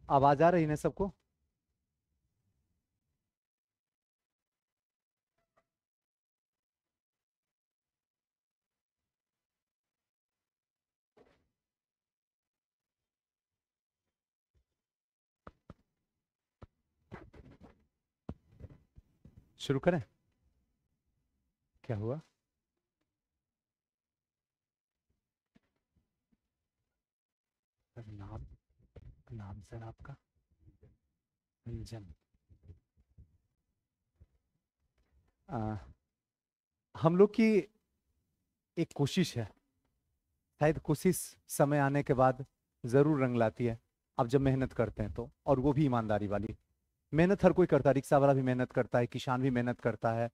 आवाज आ रही है सबको? शुरू करें? क्या हुआ? सर, नाम नाम सर आपका? रंजन। आ, हम लोग की एक कोशिश है, शायद कोशिश समय आने के बाद जरूर रंग लाती है। आप जब मेहनत करते हैं तो, और वो भी ईमानदारी वाली मेहनत। हर कोई करता है, रिक्शा वाला भी मेहनत करता है, किसान भी मेहनत करता है,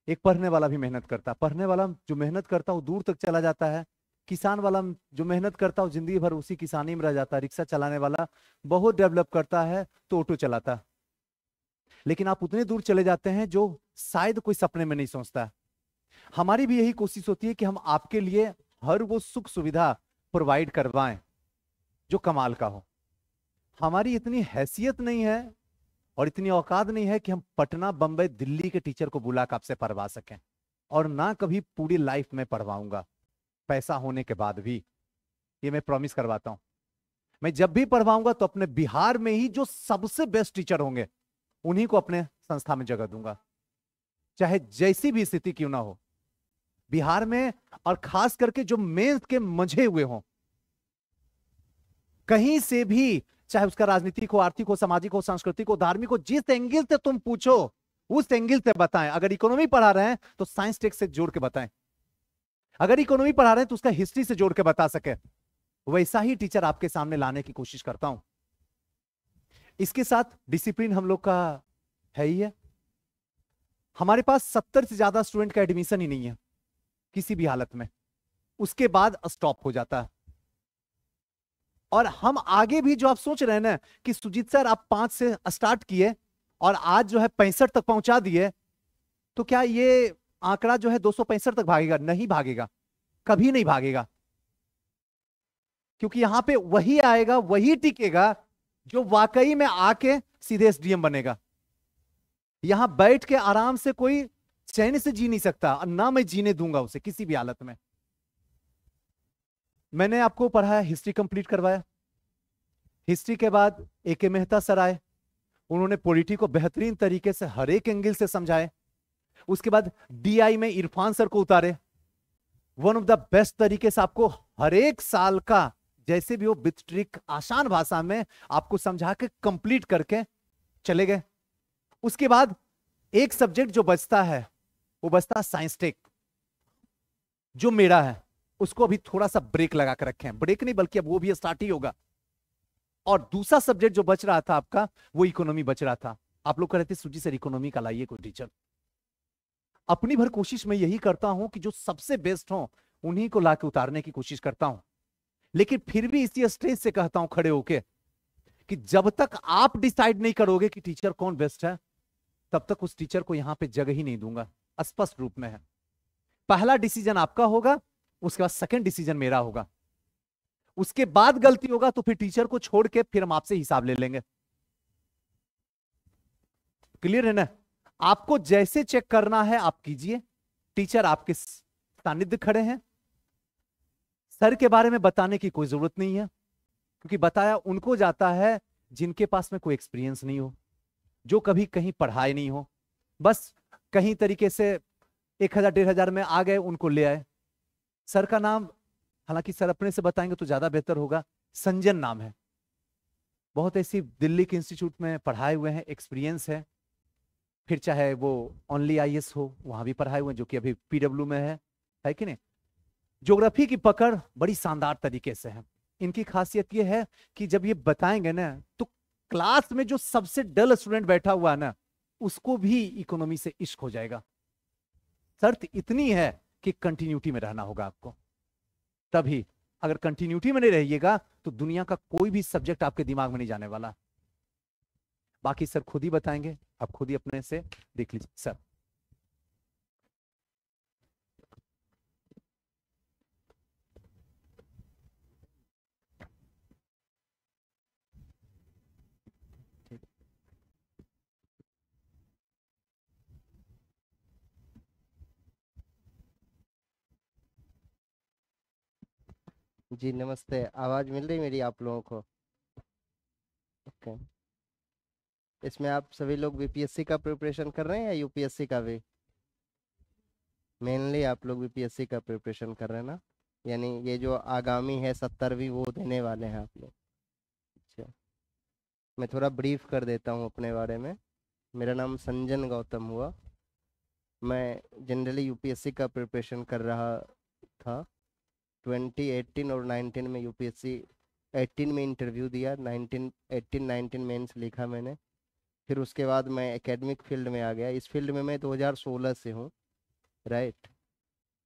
एक पढ़ने वाला भी मेहनत करता है। पढ़ने वाला जो मेहनत करता है वो दूर तक चला जाता है। किसान वाला जो मेहनत करता है वो जिंदगी भर उसी किसानी में रह जाता है। रिक्शा चलाने वाला बहुत डेवलप करता है तो ऑटो चलाता है। लेकिन आप उतने दूर चले जाते हैं जो शायद कोई सपने में नहीं सोचता है। हमारी भी यही कोशिश होती है कि हम आपके लिए हर वो सुख सुविधा प्रोवाइड करवाएं जो कमाल का हो। हमारी इतनी हैसियत नहीं है और इतनी औकात नहीं है कि हम पटना, बंबई, दिल्ली के टीचर को बुला कर आपसे पढ़वा सकें। और ना कभी पूरी लाइफ में पढ़वाऊंगा, पैसा होने के बाद भी। ये मैं प्रॉमिस करवाता हूं। मैं जब भी पढ़वाऊंगा तो अपने बिहार में ही जो सबसे बेस्ट टीचर होंगे उन्हीं को अपने संस्था में जगह दूंगा, चाहे जैसी भी स्थिति क्यों ना हो बिहार में। और खास करके जो मेंस के मंझे हुए हों, कहीं से भी, चाहे उसका राजनीतिक हो, आर्थिक हो, सामाजिक हो, सांस्कृतिक हो, धार्मिक हो, जिस एंगल से तुम पूछो उस एंगल से बताएं। अगर इकोनॉमी पढ़ा रहे हैं तो साइंस टेक्स्ट से जोड़ के बताएं। अगर इकोनॉमी पढ़ा रहे हैं तो उसका हिस्ट्री से जोड़ के बता सके। वैसा ही टीचर आपके सामने लाने की कोशिश करता हूं। इसके साथ डिसिप्लिन हम लोग का है ही है। हमारे पास 70 से ज्यादा स्टूडेंट का एडमिशन ही नहीं है किसी भी हालत में, उसके बाद स्टॉप हो जाता है। और हम आगे भी जो आप सोच रहे हैं ना कि सुजीत सर आप 5 से स्टार्ट किए और आज जो है 65 तक पहुंचा दिए, तो क्या ये आंकड़ा जो है 265 तक भागेगा? नहीं भागेगा, कभी नहीं भागेगा। क्योंकि यहां पे वही आएगा, वही टिकेगा जो वाकई में आके सीधे एसडीएम बनेगा। यहां बैठ के आराम से कोई चैन से जी नहीं सकता, और ना मैं जीने दूंगा उसे किसी भी हालत में। मैंने आपको पढ़ाया, हिस्ट्री कंप्लीट करवाया। हिस्ट्री के बाद ए मेहता सर आए, उन्होंने पॉलिटी को बेहतरीन तरीके से हर एक एंगल से समझाए। उसके बाद डीआई में इरफान सर को उतारे, वन ऑफ द बेस्ट तरीके से आपको हर एक साल का जैसे भी हो विथ ट्रिक आसान भाषा में आपको समझा के कंप्लीट करके चले गए। उसके बाद एक सब्जेक्ट जो बचता है वो बचता है साइंस टेक, जो मेरा है। उसको अभी थोड़ा सा ब्रेक लगा कर रखे हैं, ब्रेक नहीं बल्कि अब वो भी स्टार्ट ही होगा। और दूसरा सब्जेक्ट जो बच रहा था आपका वो इकोनॉमी बच रहा था। आप लोग कह रहे थे सुजी सर इकोनॉमी का लाइए कोई टीचर। अपनी भर कोशिश मैं यही करता हूं कि जो सबसे बेस्ट हो उन्हीं को लाके उतारने की कोशिश करता हूं। लेकिन फिर भी इसी स्टेज से कहता हूं खड़े होके कि जब तक आप डिसाइड नहीं करोगे कि टीचर कौन बेस्ट है, तब तक उस टीचर को यहां पे जगह ही नहीं दूंगा। स्पष्ट रूप में है, पहला डिसीजन आपका होगा, उसके बाद सेकंड डिसीजन मेरा होगा। उसके बाद गलती होगा तो फिर टीचर को छोड़ के फिर हम आपसे हिसाब ले लेंगे। क्लियर है ना? आपको जैसे चेक करना है आप कीजिए। टीचर आपके सानिध्य खड़े हैं, सर के बारे में बताने की कोई जरूरत नहीं है, क्योंकि बताया उनको जाता है जिनके पास में कोई एक्सपीरियंस नहीं हो, जो कभी कहीं पढ़ाए नहीं हो। बस कहीं तरीके से 1,000 1,500 में आ गए, उनको ले आए। सर का नाम, हालांकि सर अपने से बताएंगे तो ज्यादा बेहतर होगा, संजन नाम है। बहुत ऐसी दिल्ली के इंस्टीट्यूट में पढ़ाए हुए हैं, एक्सपीरियंस है। फिर चाहे वो ओनली आईएएस हो, वहां भी पढ़ाए हुए हैं, जो कि अभी पीडब्ल्यू में है कि नहीं। ज्योग्राफी की पकड़ बड़ी शानदार तरीके से है। इनकी खासियत ये है कि जब ये बताएंगे ना तो क्लास में जो सबसे डल स्टूडेंट बैठा हुआ है ना, उसको भी इकोनॉमी से इश्क हो जाएगा। शर्त इतनी है कि कंटिन्यूटी में रहना होगा आपको, तभी। अगर कंटिन्यूटी में नहीं रहिएगा तो दुनिया का कोई भी सब्जेक्ट आपके दिमाग में नहीं जाने वाला। बाकी सर खुद ही बताएंगे, आप खुद ही अपने से देख लीजिए सर। जी नमस्ते। आवाज़ मिल रही मेरी आप लोगों को? ओके। इसमें आप सभी लोग बीपीएससी का प्रिपरेशन कर रहे हैं या यूपीएससी का भी? मेनली आप लोग बीपीएससी का प्रिपरेशन कर रहे हैं ना? यानी ये जो आगामी है 70वीं वो देने वाले हैं आप लोग? अच्छा। मैं थोड़ा ब्रीफ कर देता हूँ अपने बारे में। मेरा नाम संजन गौतम हुआ। मैं जनरली यूपीएससी का प्रिपरेशन कर रहा था। 2018 और 19 में यूपीएससी, 18 में इंटरव्यू दिया, 19 मेंस लिखा मैंने। फिर उसके बाद मैं एकेडमिक फील्ड में आ गया। इस फील्ड में मैं 2016 से हूँ। राइट।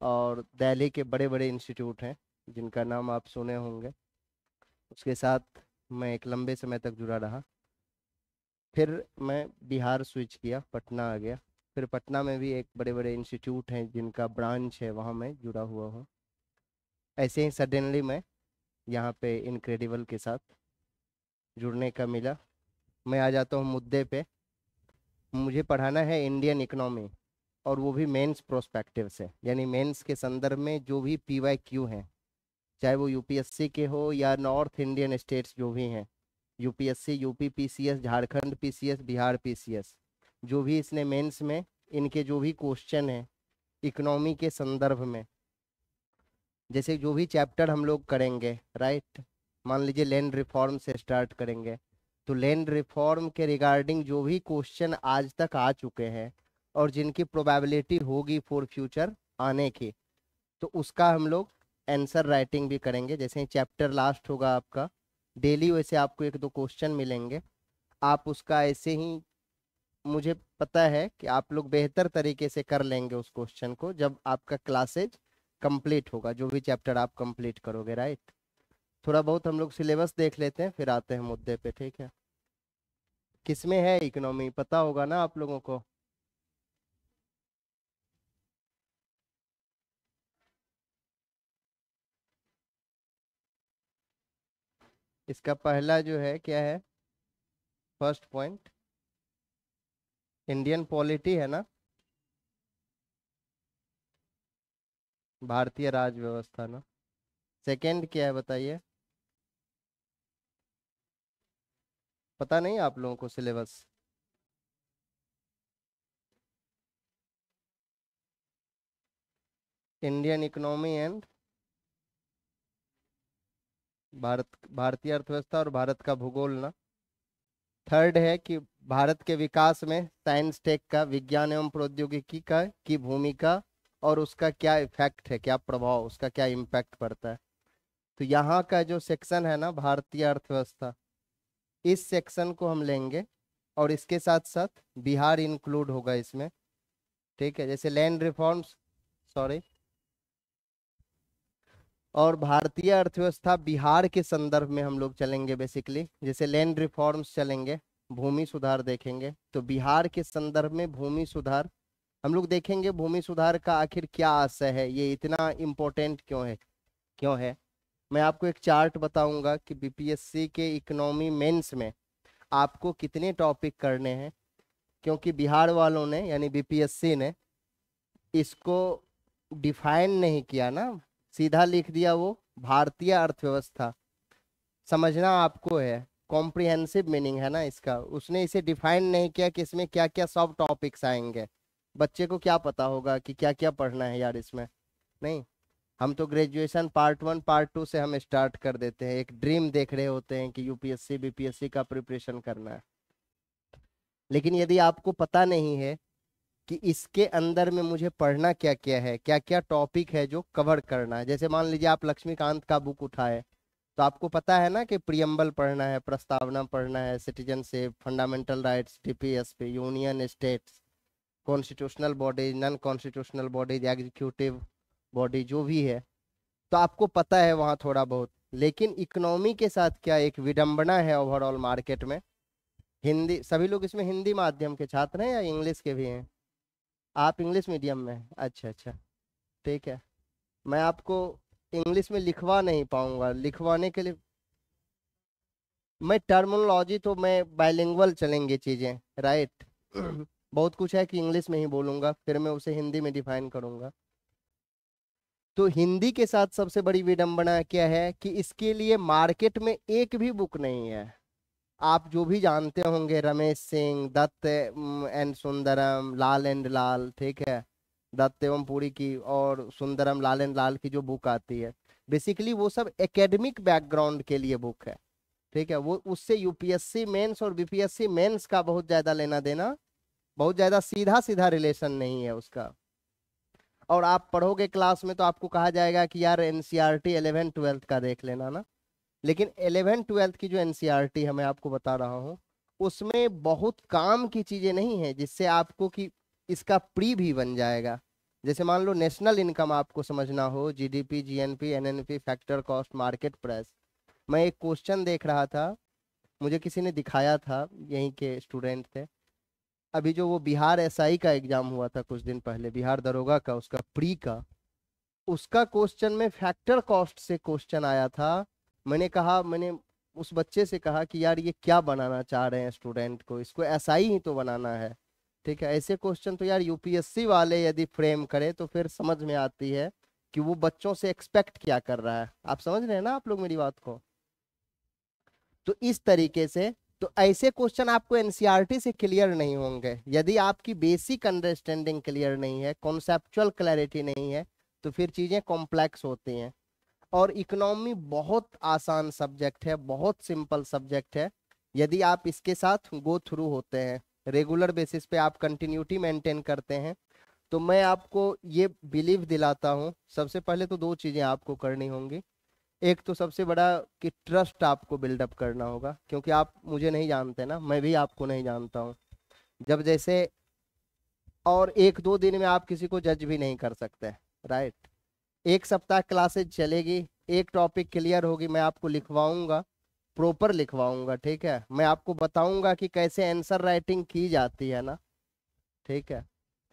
और दिल्ली के बड़े बड़े इंस्टीट्यूट हैं जिनका नाम आप सुने होंगे। उसके साथ मैं एक लंबे समय तक जुड़ा रहा। फिर मैं बिहार स्विच किया, पटना आ गया। फिर पटना में भी एक बड़े बड़े इंस्टीट्यूट हैं जिनका ब्रांच है, वहाँ मैं जुड़ा हुआ हूँ। ऐसे ही सडनली मैं यहाँ पे इनक्रेडिबल के साथ जुड़ने का मिला। मैं आ जाता हूँ मुद्दे पे। मुझे पढ़ाना है इंडियन इकोनॉमी, और वो भी मेंस प्रोस्पेक्टिव से, यानी मेंस के संदर्भ में जो भी पीवाईक्यू हैं, चाहे वो यूपीएससी के हो या नॉर्थ इंडियन स्टेट्स जो भी हैं, UPSC, UP PCS, Jharkhand PCS, Bihar PCS, जो भी इसने मेंस में इनके जो भी क्वेश्चन है इकोनॉमी के संदर्भ में, जैसे जो भी चैप्टर हम लोग करेंगे, राइट, मान लीजिए लैंड रिफॉर्म से स्टार्ट करेंगे, तो लैंड रिफॉर्म के रिगार्डिंग जो भी क्वेश्चन आज तक आ चुके हैं और जिनकी प्रोबेबिलिटी होगी फॉर फ्यूचर आने की, तो उसका हम लोग आंसर राइटिंग भी करेंगे। जैसे ही चैप्टर लास्ट होगा आपका, डेली वैसे आपको एक दो क्वेश्चन मिलेंगे, आप उसका ऐसे ही, मुझे पता है कि आप लोग बेहतर तरीके से कर लेंगे उस क्वेश्चन को जब आपका क्लासेज कंप्लीट होगा, जो भी चैप्टर आप कंप्लीट करोगे, राइट। थोड़ा बहुत हम लोग सिलेबस देख लेते हैं, फिर आते हैं मुद्दे पे, ठीक है। किसमें है इकोनॉमी, पता होगा ना आप लोगों को? इसका पहला जो है क्या है, फर्स्ट पॉइंट, इंडियन पॉलिटी है ना, भारतीय राज व्यवस्था ना। सेकंड क्या है बताइए? पता नहीं आप लोगों को सिलेबस? इंडियन इकोनॉमी एंड भारतीय अर्थव्यवस्था और भारत का भूगोल ना। थर्ड है कि भारत के विकास में साइंस टेक का, विज्ञान एवं प्रौद्योगिकी का की भूमिका और उसका क्या इफेक्ट है, क्या प्रभाव, उसका क्या इम्पैक्ट पड़ता है। तो यहाँ का जो सेक्शन है ना, भारतीय अर्थव्यवस्था, इस सेक्शन को हम लेंगे, और इसके साथ साथ बिहार इंक्लूड होगा इसमें, ठीक है। जैसे लैंड रिफॉर्म्स, सॉरी, और भारतीय अर्थव्यवस्था बिहार के संदर्भ में हम लोग चलेंगे बेसिकली। जैसे लैंड रिफॉर्म्स चलेंगे, भूमि सुधार देखेंगे, तो बिहार के संदर्भ में भूमि सुधार हम लोग देखेंगे। भूमि सुधार का आखिर क्या आशय है, ये इतना इम्पोर्टेंट क्यों है। मैं आपको एक चार्ट बताऊंगा कि बीपीएससी के इकोनॉमी मेंस में आपको कितने टॉपिक करने हैं, क्योंकि बिहार वालों ने यानी बीपीएससी ने इसको डिफाइन नहीं किया ना, सीधा लिख दिया वो भारतीय अर्थव्यवस्था। समझना आपको है, कॉम्प्रिहेंसिव मीनिंग है ना इसका, उसने इसे डिफाइन नहीं किया कि इसमें क्या क्या सब टॉपिक्स आएंगे। बच्चे को क्या पता होगा कि क्या क्या पढ़ना है यार इसमें? नहीं, हम तो ग्रेजुएशन पार्ट 1 पार्ट 2 से हम स्टार्ट कर देते हैं, एक ड्रीम देख रहे होते हैं कि यूपीएससी बीपीएससी का प्रिपरेशन करना है। लेकिन यदि आपको पता नहीं है कि इसके अंदर में मुझे पढ़ना क्या क्या है, क्या क्या टॉपिक है जो कवर करना है, जैसे मान लीजिए आप लक्ष्मीकांत का बुक उठाए, तो आपको पता है ना कि प्रियम्बल पढ़ना है, प्रस्तावना पढ़ना है, citizenship, fundamental rights, DPSP, union states, constitutional bodies, non constitutional bodies, executive body जो भी है, तो आपको पता है वहाँ थोड़ा बहुत। लेकिन इकोनॉमी के साथ क्या एक विडंबना है ओवरऑल मार्केट में, हिंदी, सभी लोग इसमें हिंदी माध्यम के छात्र हैं या इंग्लिश के भी हैं? आप इंग्लिश मीडियम में हैं? अच्छा अच्छा, ठीक है। मैं आपको इंग्लिश में लिखवा नहीं पाऊंगा, लिखवाने के लिए मैं टर्मिनोलॉजी तो मैं बाइलिंगुअल चलेंगे चीजें, राइट। बहुत कुछ है कि इंग्लिश में ही बोलूंगा, फिर मैं उसे हिंदी में डिफाइन करूंगा। तो हिंदी के साथ सबसे बड़ी विडंबना क्या है कि इसके लिए मार्केट में एक भी बुक नहीं है। आप जो भी जानते होंगे, रमेश सिंह, दत्त एंड सुंदरम, लाल एंड लाल, ठीक है, दत्त एवं पुरी की और सुंदरम लाल एंड लाल की जो बुक आती है, बेसिकली वो सब एकेडमिक बैकग्राउंड के लिए बुक है। ठीक है, वो उससे यूपीएससी मेंस और बीपीएससी मेंस का बहुत ज्यादा लेना देना, बहुत ज्यादा सीधा सीधा रिलेशन नहीं है उसका। और आप पढ़ोगे क्लास में तो आपको कहा जाएगा कि यार एनसीईआरटी 11 12 का देख लेना ना, लेकिन 11 12 की जो एनसीईआरटी है मैं आपको बता रहा हूँ, उसमें बहुत काम की चीजें नहीं है जिससे आपको कि इसका प्री भी बन जाएगा। जैसे मान लो नेशनल इनकम आपको समझना हो, GDP, GNP, NNP, factor cost, market price. मैं एक क्वेश्चन देख रहा था, मुझे किसी ने दिखाया था, यहीं के स्टूडेंट थे। अभी जो वो बिहार एसआई का एग्जाम हुआ था कुछ दिन पहले, बिहार दरोगा का, उसका प्री का, उसका क्वेश्चन में फैक्टर कॉस्ट से क्वेश्चन आया था। मैंने उस बच्चे से कहा कि यार ये क्या बनाना चाह रहे हैं स्टूडेंट को, इसको एसआई ही तो बनाना है। ठीक है, ऐसे क्वेश्चन तो यार यूपीएससी वाले यदि फ्रेम करे तो फिर समझ में आती है कि वो बच्चों से एक्सपेक्ट क्या कर रहा है। आप समझ रहे हैं ना आप लोग मेरी बात को? तो इस तरीके से, तो ऐसे क्वेश्चन आपको एनसीईआरटी से क्लियर नहीं होंगे यदि आपकी बेसिक अंडरस्टैंडिंग क्लियर नहीं है, कॉन्सेप्चुअल क्लैरिटी नहीं है, तो फिर चीजें कॉम्प्लेक्स होती हैं। और इकोनॉमी बहुत आसान सब्जेक्ट है, बहुत सिंपल सब्जेक्ट है, यदि आप इसके साथ गो थ्रू होते हैं, रेगुलर बेसिस पे आप कंटिन्यूटी मेंटेन करते हैं, तो मैं आपको ये बिलीव दिलाता हूँ। सबसे पहले तो दो चीजें आपको करनी होंगी। एक तो सबसे बड़ा कि ट्रस्ट आपको बिल्डअप करना होगा, क्योंकि आप मुझे नहीं जानते ना, मैं भी आपको नहीं जानता हूँ। जब जैसे, और एक दो दिन में आप किसी को जज भी नहीं कर सकते, राइट। एक सप्ताह क्लासेज चलेगी, एक टॉपिक क्लियर होगी, मैं आपको लिखवाऊंगा, प्रॉपर लिखवाऊंगा, ठीक है, मैं आपको बताऊंगा कि कैसे आंसर राइटिंग की जाती है ना, ठीक है।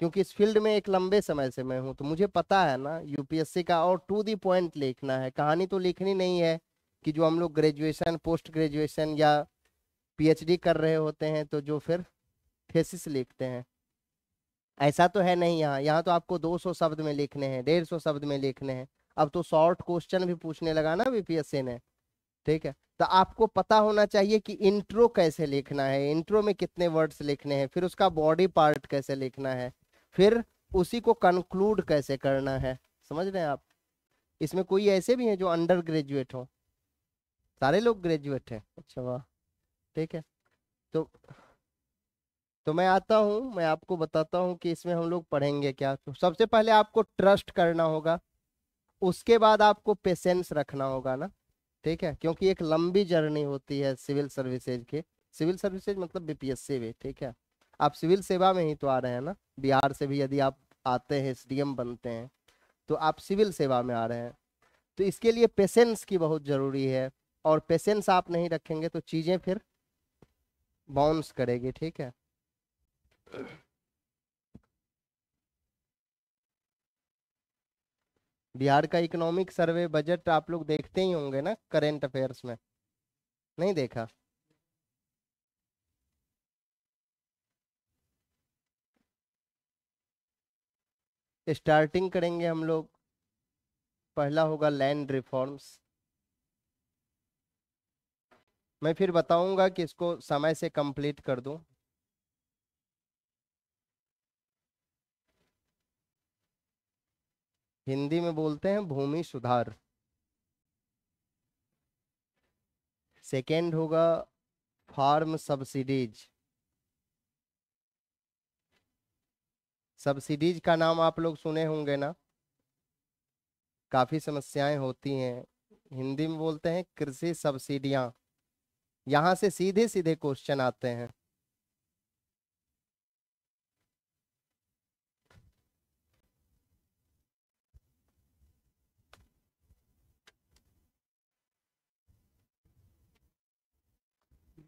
क्योंकि इस फील्ड में एक लंबे समय से मैं हूं, तो मुझे पता है ना यूपीएससी का, और टू दी पॉइंट लिखना है, कहानी तो लिखनी नहीं है कि जो हम लोग ग्रेजुएशन, पोस्ट ग्रेजुएशन या पीएचडी कर रहे होते हैं तो जो फिर थेसिस लिखते हैं, ऐसा तो है नहीं। यहाँ यहाँ तो आपको 200 शब्द में लिखने हैं, 150 शब्द में लिखने हैं। अब तो शॉर्ट क्वेश्चन भी पूछने लगा ना बीपीएससी ने, ठीक है। तो आपको पता होना चाहिए कि इंट्रो कैसे लिखना है, इंट्रो में कितने वर्ड्स लिखने हैं, फिर उसका बॉडी पार्ट कैसे लिखना है, फिर उसी को कंक्लूड कैसे करना है। समझ रहे हैं आप? इसमें कोई ऐसे भी हैं जो अंडर ग्रेजुएट हो? सारे लोग ग्रेजुएट हैं? अच्छा, वाह, ठीक है। तो मैं आता हूँ, मैं आपको बताता हूँ कि इसमें हम लोग पढ़ेंगे क्या। तो सबसे पहले आपको ट्रस्ट करना होगा, उसके बाद आपको पेशेंस रखना होगा ना, ठीक है, क्योंकि एक लंबी जर्नी होती है सिविल सर्विसेज के। सिविल सर्विसेज मतलब बीपीएससी भी, ठीक है। आप सिविल सेवा में ही तो आ रहे हैं ना, बिहार से भी यदि आप आते हैं, एसडीएम बनते हैं, तो आप सिविल सेवा में आ रहे हैं। तो इसके लिए पेशेंस की बहुत जरूरी है, और पेशेंस आप नहीं रखेंगे तो चीजें फिर बाउंस करेगी, ठीक है। बिहार का इकोनॉमिक सर्वे बजट आप लोग देखते ही होंगे ना करेंट अफेयर्स में, नहीं देखा? स्टार्टिंग करेंगे हम लोग, पहला होगा लैंड रिफॉर्म्स। मैं फिर बताऊंगा कि इसको समय से कंप्लीट कर दूं। हिंदी में बोलते हैं भूमि सुधार। सेकंड होगा फार्म सब्सिडीज। सब्सिडीज का नाम आप लोग सुने होंगे ना, काफी समस्याएं होती हैं। हिंदी में बोलते हैं कृषि सब्सिडियां। यहाँ से सीधे सीधे क्वेश्चन आते हैं।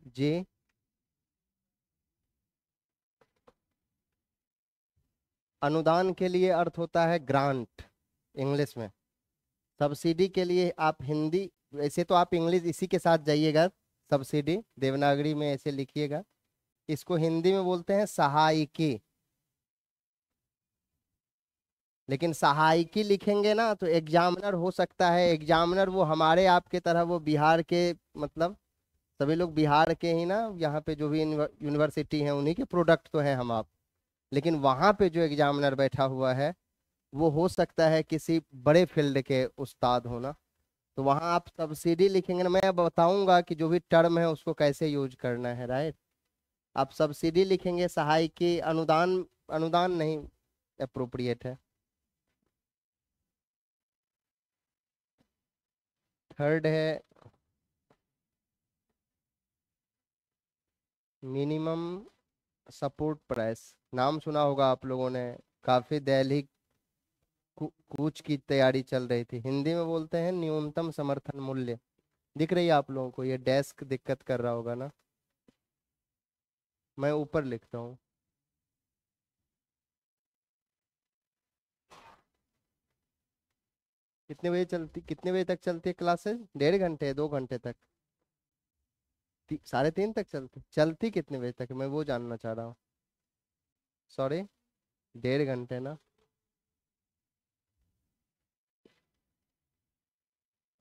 जी, अनुदान के लिए अर्थ होता है ग्रांट इंग्लिश में। सब्सिडी के लिए आप हिंदी, वैसे तो आप इंग्लिश इसी के साथ जाइएगा, सब्सिडी देवनागरी में ऐसे लिखिएगा। इसको हिंदी में बोलते हैं सहायिकी। लेकिन सहायिकी लिखेंगे ना तो एग्जामिनर हो सकता है, एग्जामिनर वो हमारे आपके तरह वो बिहार के, मतलब सभी लोग बिहार के ही ना, यहाँ पे जो भी यूनिवर्सिटी है उन्हीं के प्रोडक्ट तो हैं हम आप। लेकिन वहां पे जो एग्जामिनर बैठा हुआ है वो हो सकता है किसी बड़े फील्ड के उस्ताद हो ना। तो वहां आप सब्सिडी लिखेंगे ना, मैं बताऊंगा कि जो भी टर्म है उसको कैसे यूज करना है, राइट। आप सब्सिडी लिखेंगे, सहायिकी, अनुदान, अनुदान नहीं अप्रोप्रिएट है। थर्ड है मिनिमम सपोर्ट प्राइस। नाम सुना होगा आप लोगों ने, काफी दैनिक कूच की तैयारी चल रही थी, हिंदी में बोलते हैं न्यूनतम समर्थन मूल्य। दिख रही है आप लोगों को, ये डेस्क दिक्कत कर रहा होगा ना, मैं ऊपर लिखता हूँ। कितने बजे तक चलती है क्लासेस? 1.5 घंटे, 2 घंटे तक? 3:30 तक चलती कितने बजे तक है? मैं वो जानना चाह रहा हूँ। सॉरी, 1.5 घंटे ना।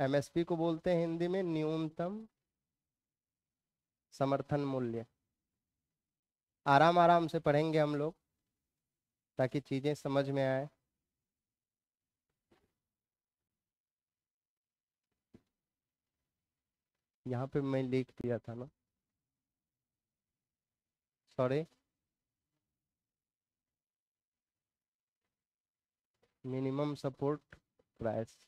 एमएसपी को बोलते हैं हिंदी में न्यूनतम समर्थन मूल्य। आराम आराम से पढ़ेंगे हम लोग ताकि चीजें समझ में आए। यहाँ पे मैं लिख दिया था ना, सॉरी। Minimum support price.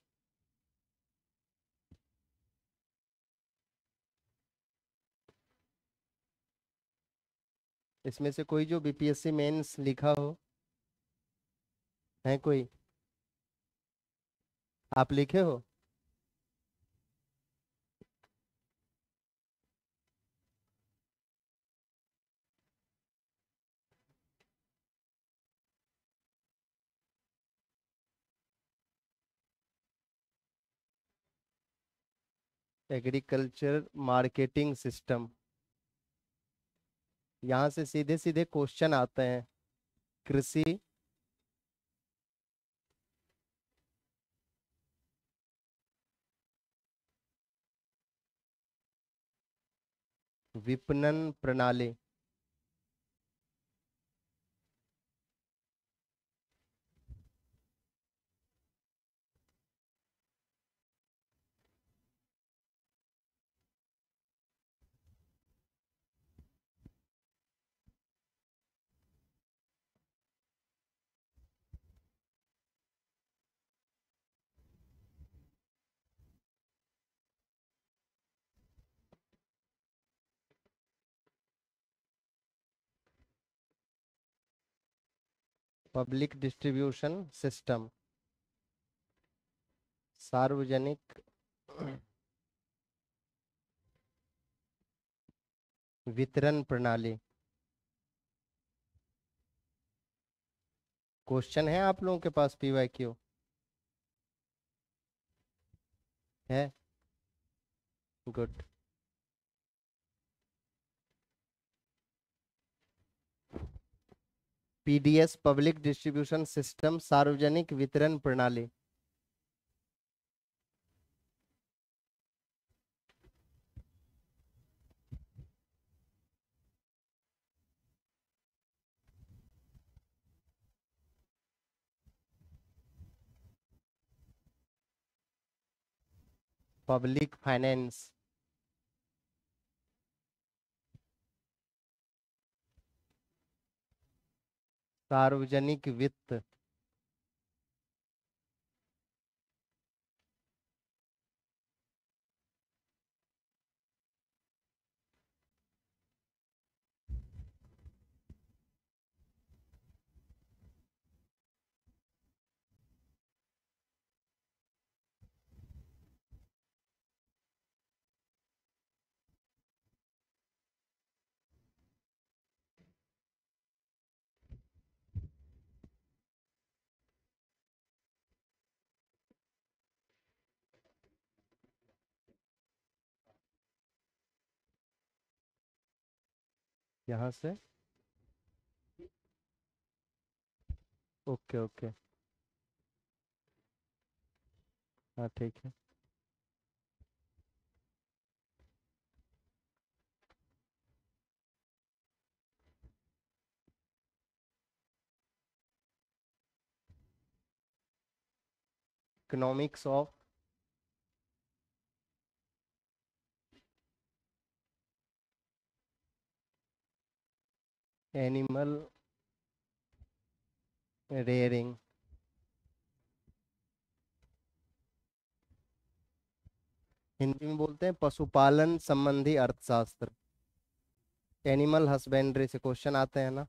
इसमें से कोई जो बीपीएससी मेंस लिखा हो, है कोई? आप लिखे हो? Agriculture marketing system. यहाँ से सीधे सीधे क्वेश्चन आते हैं। कृषि विपणन प्रणाली। Public distribution system. सार्वजनिक वितरण प्रणाली। क्वेश्चन है आप लोगों के पास पीवाईक्यू है? Good. PDS public distribution system, सार्वजनिक वितरण प्रणाली। Public finance. सार्वजनिक वित्त। यहाँ से ओके ओके। हाँ ठीक है। Economics of animal rearing. Hindi में बोलते हैं पशुपालन संबंधी अर्थशास्त्र। एनिमल हस्बेंड्री से क्वेश्चन आते हैं ना।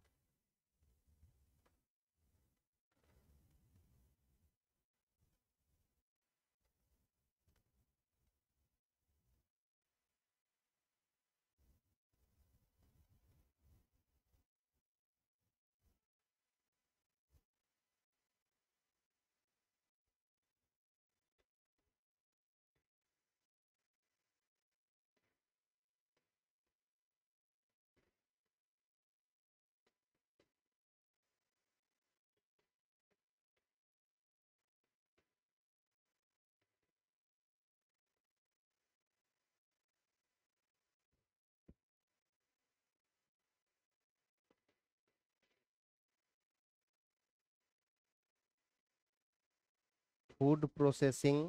Food processing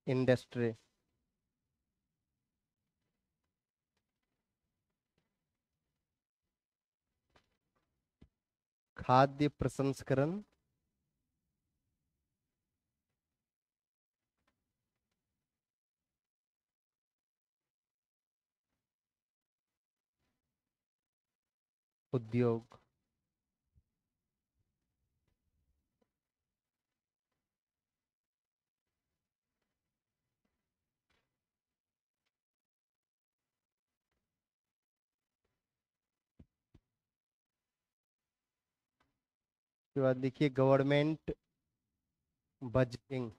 industry. खाद्य प्रसंस्करण। उद्योग। उसके बाद देखिए गवर्नमेंट बजटिंग।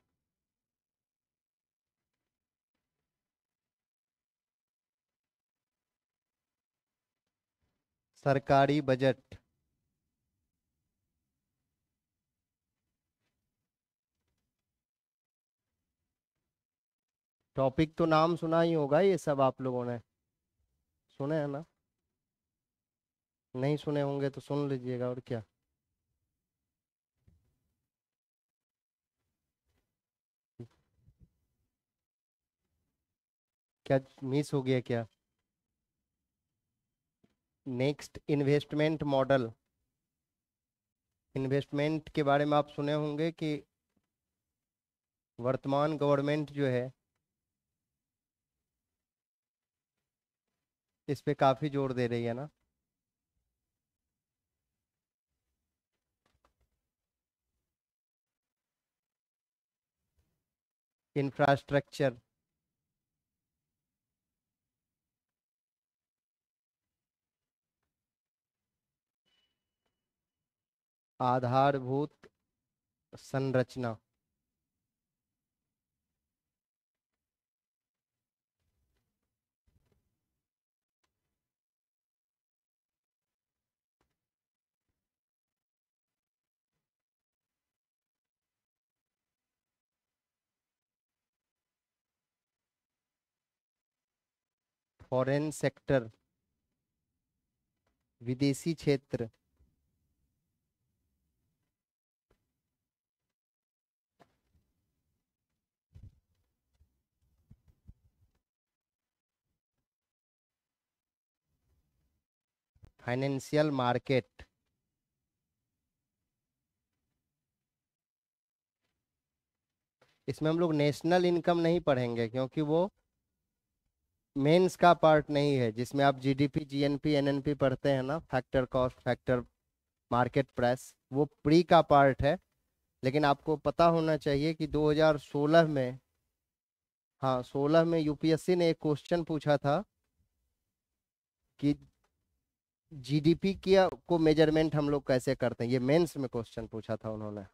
सरकारी बजट। टॉपिक तो नाम सुना ही होगा, ये सब आप लोगों ने सुने हैं ना। नहीं सुने होंगे तो सुन लीजिएगा, और क्या। क्या मिस हो गया क्या? Next investment model. इन्वेस्टमेंट के बारे में आप सुने होंगे कि वर्तमान गवर्नमेंट जो है इस पे काफी जोर दे रही है ना। इंफ्रास्ट्रक्चर। आधारभूत संरचना। Foreign sector. विदेशी क्षेत्र। Financial market. इसमें हम लोग नेशनल इनकम नहीं पढ़ेंगे क्योंकि वो मेंस का पार्ट नहीं है, जिसमें आप जीडीपी जीएनपी एनएनपी पढ़ते हैं ना, factor cost factor market price, वो प्री का पार्ट है। लेकिन आपको पता होना चाहिए कि 2016 में, हाँ 16 में यूपीएससी ने एक क्वेश्चन पूछा था कि जीडीपी की को मेजरमेंट हम लोग कैसे करते हैं। ये मेंस में क्वेश्चन पूछा था उन्होंने।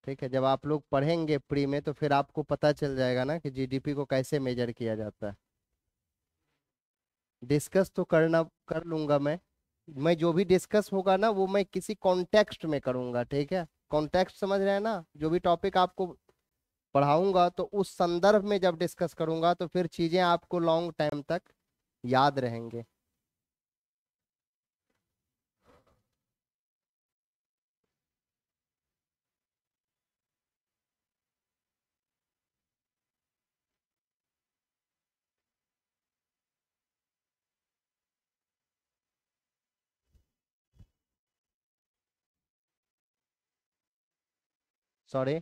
ठीक है, जब आप लोग पढ़ेंगे प्री में तो फिर आपको पता चल जाएगा ना कि जीडीपी को कैसे मेजर किया जाता है। डिस्कस तो करना कर लूंगा मैं जो भी डिस्कस होगा ना वो मैं किसी कॉन्टेक्स्ट में करूंगा। ठीक है, कॉन्टेक्स्ट समझ रहे हैं ना, जो भी टॉपिक आपको पढ़ाऊंगा तो उस संदर्भ में जब डिस्कस करूंगा तो फिर चीजें आपको लॉन्ग टाइम तक याद रहेंगे। सॉरी,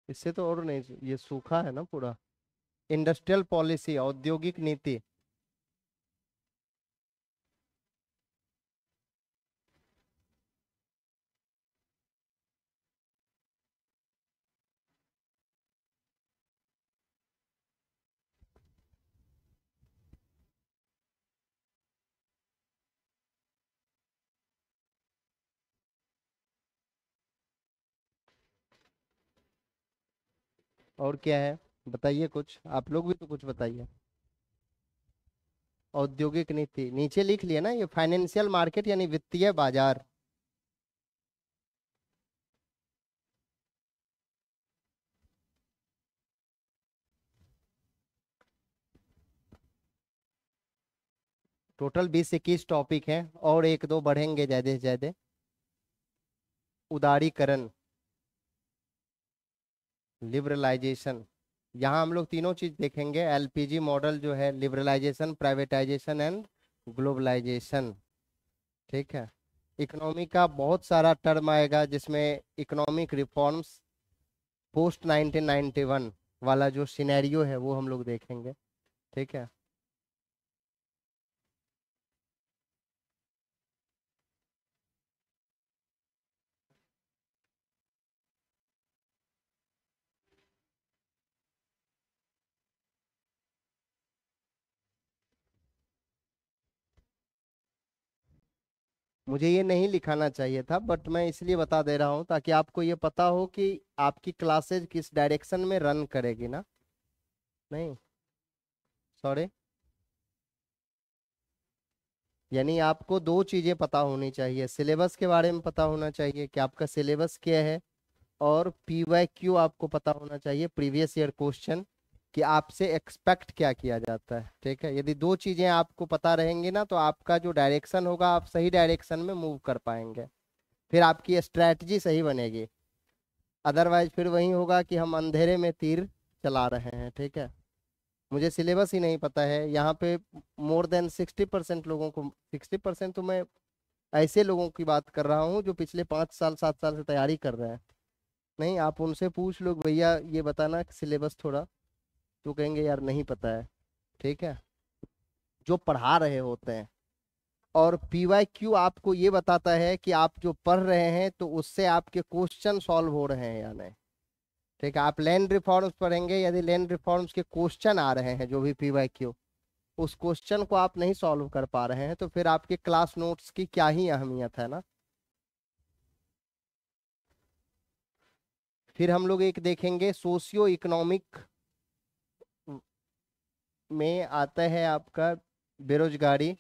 इससे तो और नहीं, ये सूखा है ना पूरा। इंडस्ट्रियल पॉलिसी, औद्योगिक नीति। और क्या है, बताइए कुछ, आप लोग भी तो कुछ बताइए। औद्योगिक नीति नीचे लिख लिया ना, ये फाइनेंशियल मार्केट यानी वित्तीय बाजार। टोटल 20-21 टॉपिक हैं और एक दो बढ़ेंगे ज्यादा से ज्यादा। उदारीकरण, लिबरलाइजेशन, यहाँ हम लोग तीनों चीज देखेंगे। एलपीजी मॉडल जो है, लिबरलाइजेशन, प्राइवेटाइजेशन एंड ग्लोबलाइजेशन। ठीक है। इकोनॉमी का बहुत सारा टर्म आएगा जिसमें इकोनॉमिक रिफॉर्म्स, पोस्ट 1991 वाला जो सिनेरियो है वो हम लोग देखेंगे। ठीक है। मुझे ये नहीं लिखाना चाहिए था बट मैं इसलिए बता दे रहा हूँ ताकि आपको ये पता हो कि आपकी क्लासेज किस डायरेक्शन में रन करेगी ना। नहीं, सॉरी, यानी आपको दो चीजें पता होनी चाहिए। सिलेबस के बारे में पता होना चाहिए कि आपका सिलेबस क्या है, और पीवाईक्यू आपको पता होना चाहिए, प्रीवियस ईयर क्वेश्चन, कि आपसे एक्सपेक्ट क्या किया जाता है। ठीक है। यदि दो चीजें आपको पता रहेंगी ना तो आपका जो डायरेक्शन होगा आप सही डायरेक्शन में मूव कर पाएंगे, फिर आपकी स्ट्रैटेजी सही बनेगी। अदरवाइज फिर वही होगा कि हम अंधेरे में तीर चला रहे हैं। ठीक है। मुझे सिलेबस ही नहीं पता है यहाँ पे। मोर देन 60% लोगों को, 60% तो मैं ऐसे लोगों की बात कर रहा हूँ जो पिछले 5 साल 7 साल से तैयारी कर रहे हैं। नहीं, आप उनसे पूछ लो भैया ये बताना सिलेबस थोड़ा, तो कहेंगे यार नहीं पता है। ठीक है। जो पढ़ा रहे होते हैं, और पीवाईक्यू आपको ये बताता है कि आप जो पढ़ रहे हैं तो उससे आपके क्वेश्चन सॉल्व हो रहे हैं या नहीं। ठीक है। आप लैंड रिफॉर्म्स पढ़ेंगे, यदि लैंड रिफॉर्म्स के क्वेश्चन आ रहे हैं जो भी पीवाईक्यू, उस क्वेश्चन को आप नहीं सॉल्व कर पा रहे हैं तो फिर आपके क्लास नोट्स की क्या ही अहमियत है ना। फिर हम लोग एक देखेंगे सोशियो इकोनॉमिक में आता है आपका बेरोजगारी,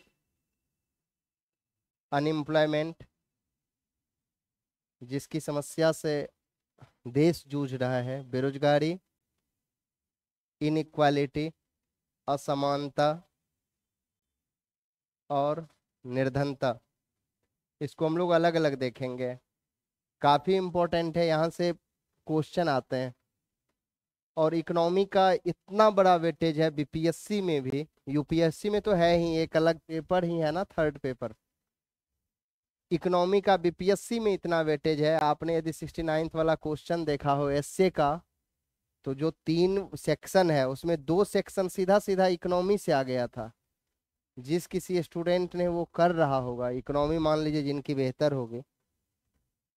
अनएम्प्लॉयमेंट, जिसकी समस्या से देश जूझ रहा है। बेरोजगारी, इनइक्वालिटी, असमानता और निर्धनता, इसको हम लोग अलग अलग देखेंगे। काफी इंपॉर्टेंट है, यहाँ से क्वेश्चन आते हैं। और इकोनॉमी का इतना बड़ा वेटेज है बीपीएससी में भी, यूपीएससी में तो है ही, एक अलग पेपर ही है ना, थर्ड पेपर। इकोनॉमी का बीपीएससी में इतना वेटेज है। आपने यदि 69th वाला क्वेश्चन देखा हो एसए का, तो जो 3 सेक्शन है उसमें 2 सेक्शन सीधा सीधा इकोनॉमी से आ गया था। जिस किसी स्टूडेंट ने वो कर रहा होगा इकोनॉमी, मान लीजिए जिनकी बेहतर होगी,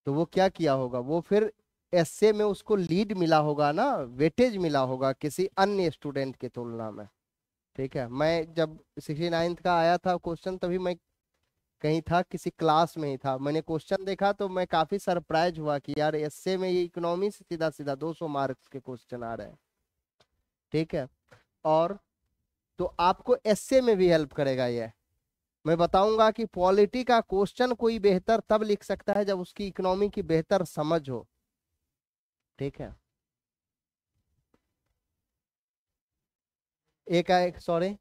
तो वो क्या किया होगा, वो फिर एसए में उसको लीड मिला होगा ना, वेटेज मिला होगा किसी अन्य स्टूडेंट की तुलना में। ठीक है। मैं जब 69th का आया था क्वेश्चन, तभी मैं कहीं था, किसी क्लास में ही था, मैंने क्वेश्चन देखा तो मैं काफी सरप्राइज हुआ कि यार एसए में ये इकोनॉमी से सीधा सीधा 200 मार्क्स के क्वेश्चन आ रहे हैं। ठीक है। और तो आपको एसए में भी हेल्प करेगा ये। मैं बताऊंगा कि पॉलिटी का क्वेश्चन कोई बेहतर तब लिख सकता है जब उसकी इकोनॉमी की बेहतर समझ हो। ठीक है, एक सॉरी,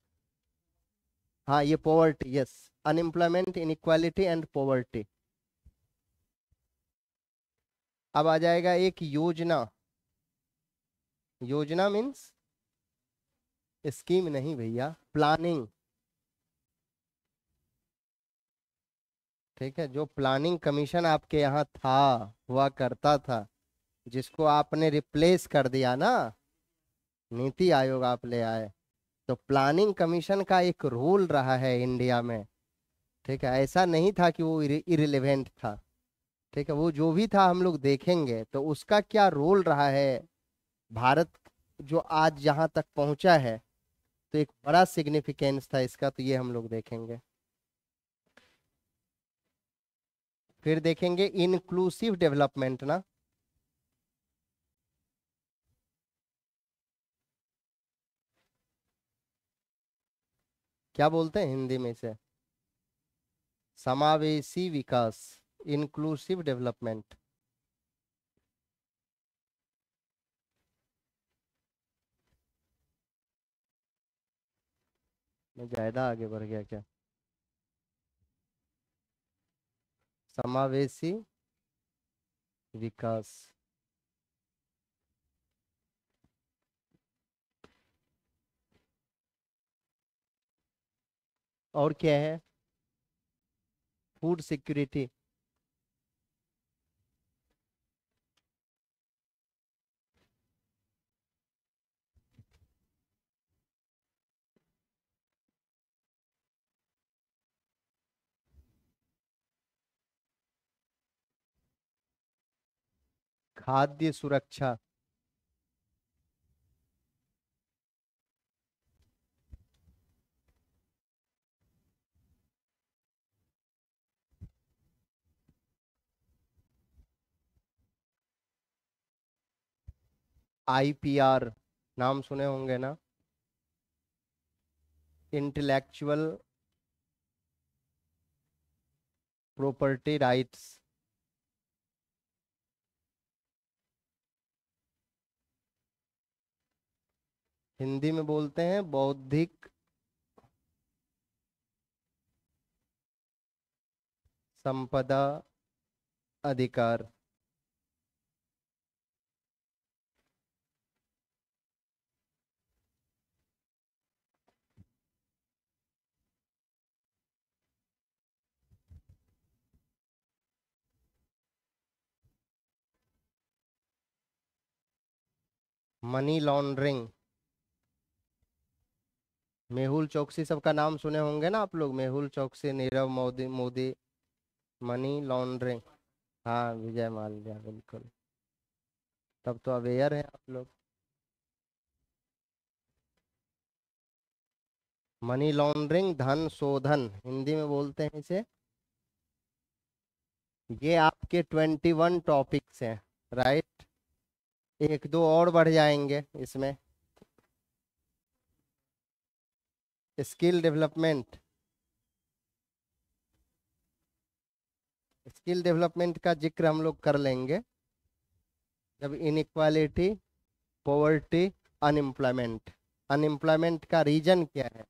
हाँ ये poverty, yes, unemployment, inequality and poverty. अब आ जाएगा एक योजना। योजना मीन्स स्कीम नहीं भैया, प्लानिंग। ठीक है, जो प्लानिंग कमीशन आपके यहाँ था, हुआ करता था, जिसको आपने रिप्लेस कर दिया ना, नीति आयोग आप ले आए, तो प्लानिंग कमीशन का एक रोल रहा है इंडिया में। ठीक है, ऐसा नहीं था कि वो इरिलेवेंट था। ठीक है, वो जो भी था हम लोग देखेंगे तो उसका क्या रोल रहा है, भारत जो आज यहाँ तक पहुंचा है, तो एक बड़ा सिग्निफिकेंस था इसका, तो ये हम लोग देखेंगे। फिर देखेंगे इंक्लूसिव डेवलपमेंट ना, क्या बोलते हैं हिंदी में इसे, समावेशी विकास, इंक्लूसिव डेवलपमेंट। मैं ज्यादा आगे बढ़ गया क्या, समावेशी विकास। और क्या है, फूड सिक्योरिटी। खाद्य सुरक्षा। आईपीआर नाम सुने होंगे ना, इंटेलेक्चुअल प्रॉपर्टी राइट्स। हिंदी में बोलते हैं बौद्धिक संपदा अधिकार। मनी लॉन्ड्रिंग, मेहुल चौकसी सबका नाम सुने होंगे ना आप लोग, मेहुल चौकसी, नीरव मोदी मोदी। मनी लॉन्ड्रिंग, हाँ विजय माल्या, बिल्कुल, तब तो अवेयर है आप लोग। मनी लॉन्ड्रिंग, धन शोधन हिंदी में बोलते हैं इसे। ये आपके 21 टॉपिक्स हैं, राइट। एक दो और बढ़ जाएंगे इसमें। स्किल डेवलपमेंट, स्किल डेवलपमेंट का जिक्र हम लोग कर लेंगे जब इनइक्वालिटी, पॉवर्टी, अनएम्प्लॉयमेंट। अनएम्प्लॉयमेंट का रीजन क्या है,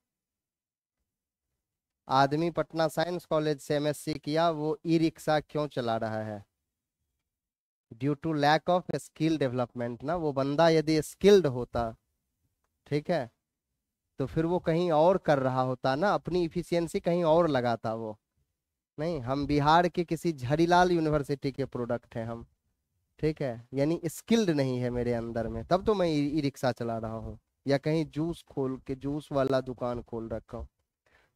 आदमी पटना साइंस कॉलेज से एमएससी किया, वो ई रिक्शा क्यों चला रहा है, due to lack of skill development ना। वो बंदा यदि स्किल्ड होता, ठीक है, तो फिर वो कहीं और कर रहा होता ना, अपनी इफिशियंसी कहीं और लगाता वो। नहीं, हम बिहार के किसी झरीलाल यूनिवर्सिटी के प्रोडक्ट हैं हम। ठीक है, यानी स्किल्ड नहीं है मेरे अंदर में, तब तो मैं ई रिक्शा चला रहा हूँ, या कहीं जूस खोल के जूस वाला दुकान खोल रखा हूँ।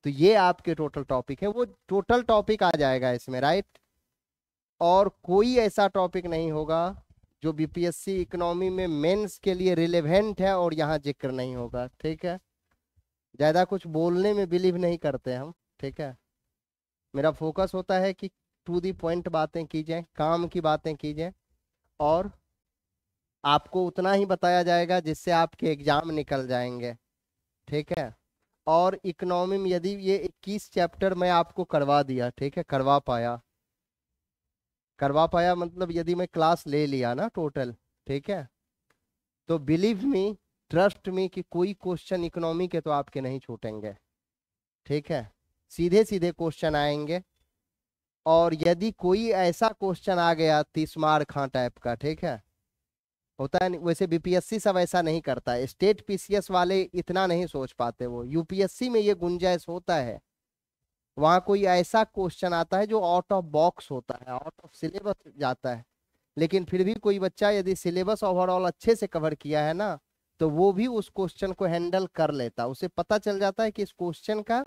तो ये आपके टोटल टॉपिक है, वो टोटल टॉपिक आ जाएगा इसमें, राइट। और कोई ऐसा टॉपिक नहीं होगा जो बीपीएससी इकोनॉमी में मेंस के लिए रिलेवेंट है और यहाँ जिक्र नहीं होगा। ठीक है, ज्यादा कुछ बोलने में बिलीव नहीं करते हम। ठीक है, मेरा फोकस होता है कि टू दी पॉइंट बातें की जाए, काम की बातें की जाए, और आपको उतना ही बताया जाएगा जिससे आपके एग्जाम निकल जाएंगे। ठीक है, और इकोनॉमी में यदि ये 21 चैप्टर मैं आपको करवा दिया, ठीक है, करवा पाया मतलब यदि मैं क्लास ले लिया ना टोटल, ठीक है, तो बिलीव मी, ट्रस्ट मी कि कोई क्वेश्चन इकोनॉमी के तो आपके नहीं छूटेंगे, ठीक है, सीधे सीधे क्वेश्चन आएंगे। और यदि कोई ऐसा क्वेश्चन आ गया 30 मार्क खां टाइप का, ठीक है, होता है वैसे बीपीएससी सब ऐसा नहीं करता है, स्टेट पीसीएस वाले इतना नहीं सोच पाते, वो यूपीएससी में ये गुंजाइश होता है, वहां कोई ऐसा क्वेश्चन आता है जो आउट ऑफ बॉक्स होता है, आउट ऑफ सिलेबस जाता है, लेकिन फिर भी कोई बच्चा यदि सिलेबस ओवरऑल अच्छे से कवर किया है ना, तो वो भी उस क्वेश्चन को हैंडल कर लेता, उसे पता चल जाता है कि इस क्वेश्चन का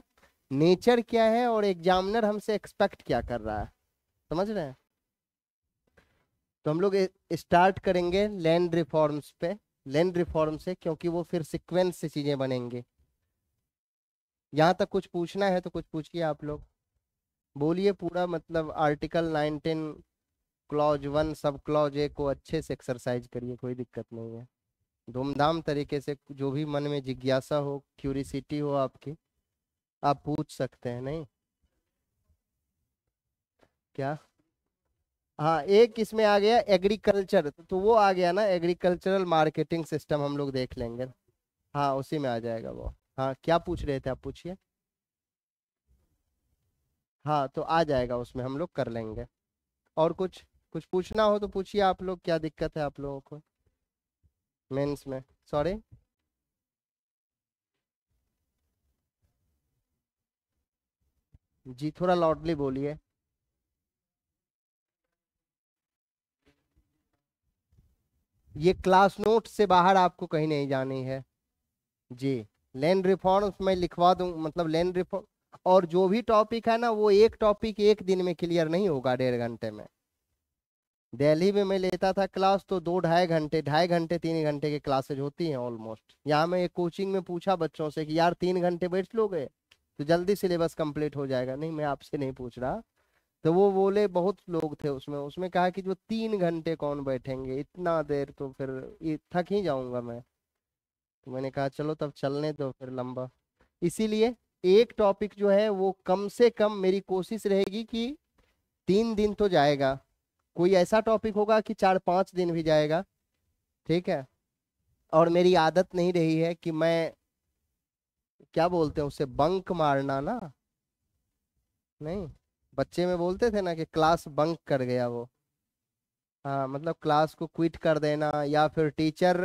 नेचर क्या है और एग्जामिनर हमसे एक्सपेक्ट क्या कर रहा है, समझ रहे हैं। तो हम लोग स्टार्ट करेंगे लैंड रिफॉर्म्स पे, लैंड रिफॉर्म से, क्योंकि वो फिर सीक्वेंस से चीजें बनेंगे। यहाँ तक कुछ पूछना है तो कुछ पूछिए आप लोग, बोलिए पूरा, मतलब article 19 clause 1 sub clause A को अच्छे से एक्सरसाइज करिए, कोई दिक्कत नहीं है, धूमधाम तरीके से, जो भी मन में जिज्ञासा हो, क्यूरिसिटी हो आपकी, आप पूछ सकते हैं, नहीं क्या। हाँ, एक इसमें आ गया एग्रीकल्चर, तो वो आ गया ना, एग्रीकल्चरल मार्केटिंग सिस्टम, हम लोग देख लेंगे। हाँ, उसी में आ जाएगा वो। हाँ, क्या पूछ रहे थे आप, पूछिए। हाँ, तो आ जाएगा उसमें, हम लोग कर लेंगे। और कुछ कुछ पूछना हो तो पूछिए आप लोग, क्या दिक्कत है आप लोगों को मेंस में। सॉरी, जी थोड़ा लाउडली बोलिए। ये क्लास नोट से बाहर आपको कहीं नहीं जानी है जी। लैंड रिफॉर्म्स मैं लिखवा दूं, मतलब लैंड रिफॉर्म, और जो भी टॉपिक है ना, वो एक टॉपिक एक दिन में क्लियर नहीं होगा, 1.5 घंटे में। दिल्ली में मैं लेता था क्लास तो 2 ढाई घंटे, 2.5 घंटे 3 घंटे की क्लासेज होती हैं ऑलमोस्ट। यहाँ मैं एक कोचिंग में पूछा बच्चों से कि यार 3 घंटे बैठ लोगे तो जल्दी सिलेबस कंप्लीट हो जाएगा, नहीं मैं आपसे नहीं पूछ रहा, तो वो बोले, बहुत लोग थे उसमें, उसमें कहा कि जो 3 घंटे कौन बैठेंगे इतना देर, तो फिर ये थक ही जाऊंगा मैं। तो मैंने कहा चलो तब चलने दो फिर लंबा। इसीलिए एक टॉपिक जो है वो कम से कम मेरी कोशिश रहेगी कि 3 दिन तो जाएगा, कोई ऐसा टॉपिक होगा कि 4-5 दिन भी जाएगा, ठीक है। और मेरी आदत नहीं रही है कि मैं, क्या बोलते हैं उसे, बंक मारना ना, नहीं, बच्चे में बोलते थे ना कि क्लास बंक कर गया वो, हाँ, मतलब क्लास को क्विट कर देना, या फिर टीचर,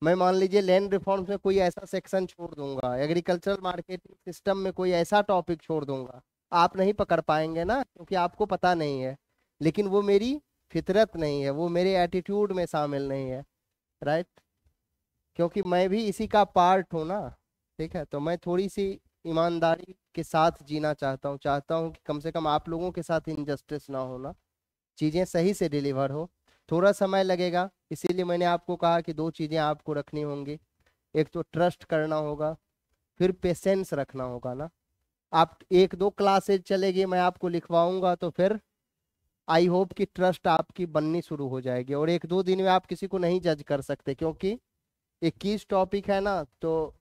मैं मान लीजिए लैंड रिफॉर्म्स में कोई ऐसा सेक्शन छोड़ दूंगा, एग्रीकल्चरल मार्केटिंग सिस्टम में कोई ऐसा टॉपिक छोड़ दूंगा, आप नहीं पकड़ पाएंगे ना, क्योंकि आपको पता नहीं है, लेकिन वो मेरी फितरत नहीं है, वो मेरे एटीट्यूड में शामिल नहीं है, राइट, क्योंकि मैं भी इसी का पार्ट हूँ ना, ठीक है। तो मैं थोड़ी सी ईमानदारी के साथ जीना चाहता हूँ कि कम से कम आप लोगों के साथ इनजस्टिस ना हो ना, चीज़ें सही से डिलीवर हो। थोड़ा समय लगेगा, इसीलिए मैंने आपको कहा कि 2 चीज़ें आपको रखनी होंगी, एक तो ट्रस्ट करना होगा, फिर पेशेंस रखना होगा ना। आप 1-2 क्लासेज चलेगी, मैं आपको लिखवाऊंगा, तो फिर आई होप कि ट्रस्ट आपकी बननी शुरू हो जाएगी, और 1-2 दिन में आप किसी को नहीं जज कर सकते, क्योंकि 21 टॉपिक है ना, तो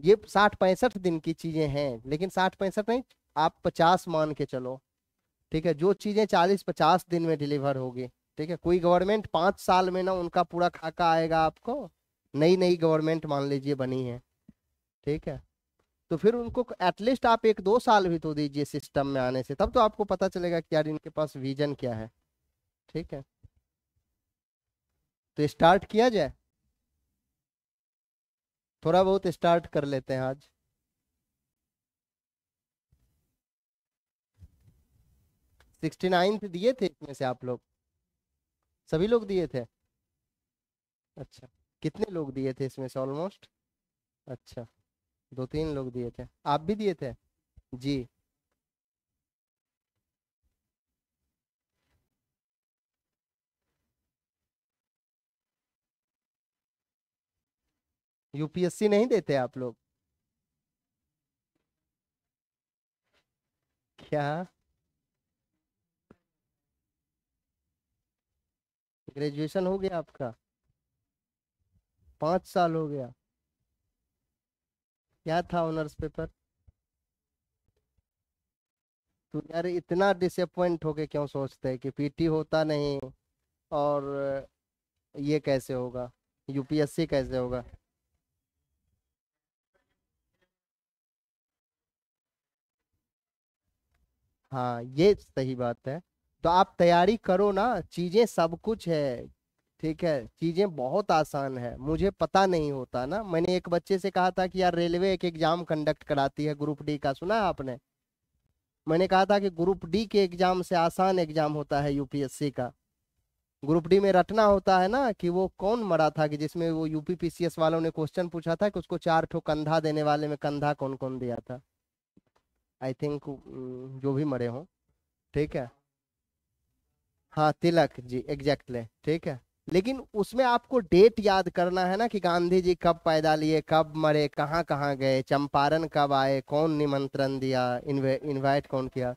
ये 60-65 दिन की चीजें हैं, लेकिन 60-65 नहीं, आप 50 मान के चलो, ठीक है, जो चीजें 40-50 दिन में डिलीवर होगी, ठीक है। कोई गवर्नमेंट 5 साल में ना उनका पूरा खाका आएगा आपको, नई नई गवर्नमेंट मान लीजिए बनी है, ठीक है, तो फिर उनको एटलीस्ट आप 1-2 साल भी तो दीजिए सिस्टम में आने से, तब तो आपको पता चलेगा कि यार इनके पास विजन क्या है, ठीक है। तो स्टार्ट किया जाए, थोड़ा बहुत स्टार्ट कर लेते हैं आज। 69 दिए थे इसमें से आप लोग, सभी लोग दिए थे, अच्छा, कितने लोग दिए थे इसमें से ऑलमोस्ट, अच्छा, 2-3 लोग दिए थे, आप भी दिए थे जी। यूपीएससी नहीं देते आप लोग क्या, ग्रेजुएशन हो गया आपका, 5 साल हो गया, क्या था ऑनर्स पेपर? तो यार इतना डिसअपॉइंट होके क्यों सोचते हैं कि पीटी होता नहीं, और ये कैसे होगा, यूपीएससी कैसे होगा? हाँ ये सही बात है। तो आप तैयारी करो ना, चीजें सब कुछ है, ठीक है, चीजें बहुत आसान है। मुझे पता नहीं होता ना, मैंने एक बच्चे से कहा था कि यार रेलवे एक एग्जाम कंडक्ट कराती है ग्रुप डी का, सुना है आपने? मैंने कहा था कि ग्रुप डी के एग्जाम से आसान एग्जाम होता है यूपीएससी का। ग्रुप डी में रटना होता है ना, कि वो कौन मरा था कि जिसमें वो यूपी पीसीएस वालों ने क्वेश्चन पूछा था कि उसको 4 ठो कंधा देने वाले में कंधा कौन कौन दिया था। आई थिंक जो भी मरे हों, ठीक है। हाँ तिलक जी, एग्जैक्टली, ठीक है। लेकिन उसमें आपको डेट याद करना है ना, कि गांधी जी कब पैदा लिए, कब मरे, कहाँ कहाँ गए, चंपारण कब आए, कौन निमंत्रण दिया, इनवाइट कौन किया।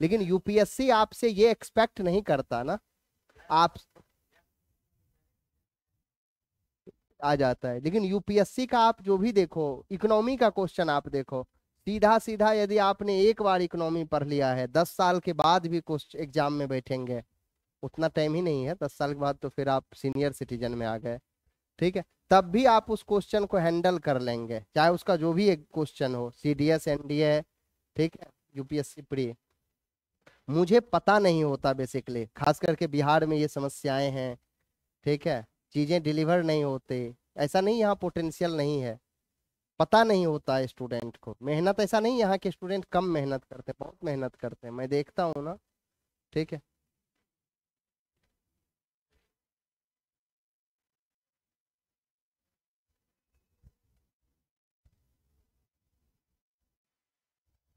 लेकिन यूपीएससी आपसे ये एक्सपेक्ट नहीं करता ना। आप आ जाता है, लेकिन यूपीएससी का आप जो भी देखो, इकोनॉमी का क्वेश्चन आप देखो, सीधा सीधा यदि आपने एक बार इकोनॉमी पढ़ लिया है, 10 साल के बाद भी क्वेश्चन एग्जाम में बैठेंगे, उतना टाइम ही नहीं है, 10 साल के बाद तो फिर आप सीनियर सिटीजन में आ गए, ठीक है, तब भी आप उस क्वेश्चन को हैंडल कर लेंगे, चाहे उसका जो भी एक क्वेश्चन हो, सीडीएस एनडीए, ठीक है, यूपीएससी प्री। मुझे पता नहीं होता बेसिकली, खास करके बिहार में ये समस्याएं हैं, ठीक है, चीजें डिलीवर नहीं होते। ऐसा नहीं यहाँ पोटेंशियल नहीं है, पता नहीं होता है स्टूडेंट को, मेहनत ऐसा नहीं यहाँ के स्टूडेंट कम मेहनत करते, बहुत मेहनत करते हैं, मैं देखता हूँ ना, ठीक है।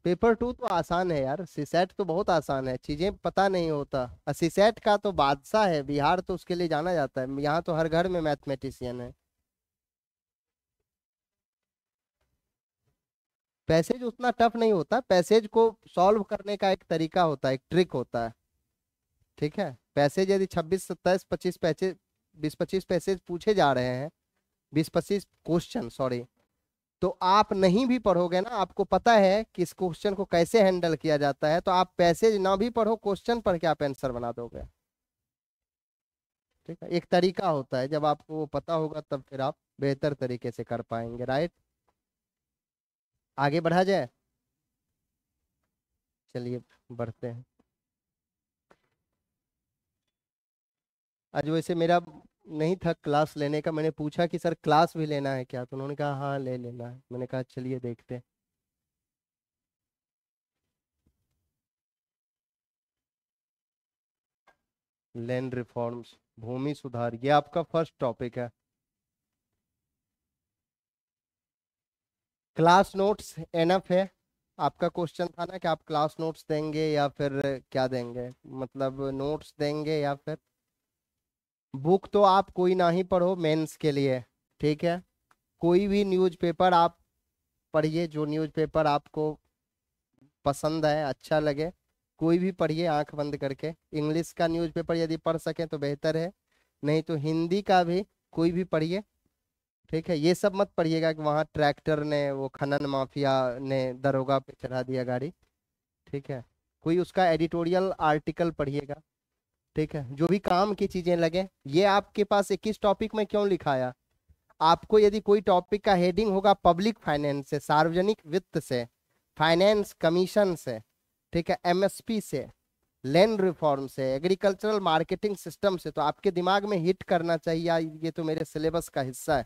पेपर 2 तो आसान है यार, सीसेट तो बहुत आसान है, चीजें पता नहीं होता। और सीसेट का तो बादशाह है बिहार, तो उसके लिए जाना जाता है, यहाँ तो हर घर में मैथमेटिशियन है। पैसेज उतना टफ नहीं होता, पैसेज को सॉल्व करने का एक तरीका होता है, एक ट्रिक होता है, ठीक है। पैसेज यदि 26 27 25 पैसेज, 20 25 पैसेज पूछे जा रहे हैं, 20 25 क्वेश्चन सॉरी, तो आप नहीं भी पढ़ोगे ना, आपको पता है कि इस क्वेश्चन को कैसे हैंडल किया जाता है, तो आप पैसेज ना भी पढ़ो, क्वेश्चन पढ़ के आप आंसर बना दोगे, ठीक है। एक तरीका होता है, जब आपको वो पता होगा तब फिर आप बेहतर तरीके से कर पाएंगे, राइट। आगे बढ़ा जाए, चलिए बढ़ते हैं। आज वैसे मेरा नहीं था क्लास लेने का, मैंने पूछा कि सर क्लास भी लेना है क्या, तो उन्होंने कहा हाँ ले लेना है, मैंने कहा चलिए देखते हैं। लैंड रिफॉर्म्स, भूमि सुधार, ये आपका फर्स्ट टॉपिक है। क्लास नोट्स एनफ है? आपका क्वेश्चन था ना कि आप क्लास नोट्स देंगे या फिर क्या देंगे, मतलब नोट्स देंगे या फिर बुक। तो आप कोई ना ही पढ़ो मेंस के लिए, ठीक है। कोई भी न्यूज़पेपर आप पढ़िए, जो न्यूज़पेपर आपको पसंद है, अच्छा लगे, कोई भी पढ़िए आंख बंद करके। इंग्लिश का न्यूज़पेपर यदि पढ़ सकें तो बेहतर है, नहीं तो हिंदी का भी कोई भी पढ़िए, ठीक है। ये सब मत पढ़िएगा कि वहाँ ट्रैक्टर ने, वो खनन माफिया ने दरोगा पे चढ़ा दिया गाड़ी, ठीक है। कोई उसका एडिटोरियल आर्टिकल पढ़िएगा, ठीक है, जो भी काम की चीजें लगे। ये आपके पास 21 टॉपिक में क्यों लिखाया, आपको यदि कोई टॉपिक का हेडिंग होगा पब्लिक फाइनेंस से, सार्वजनिक वित्त से, फाइनेंस कमीशन से, ठीक है, एमएसपी से, लैंड रिफॉर्म से, एग्रीकल्चरल मार्केटिंग सिस्टम से, तो आपके दिमाग में हिट करना चाहिए यार, ये तो मेरे सिलेबस का हिस्सा है,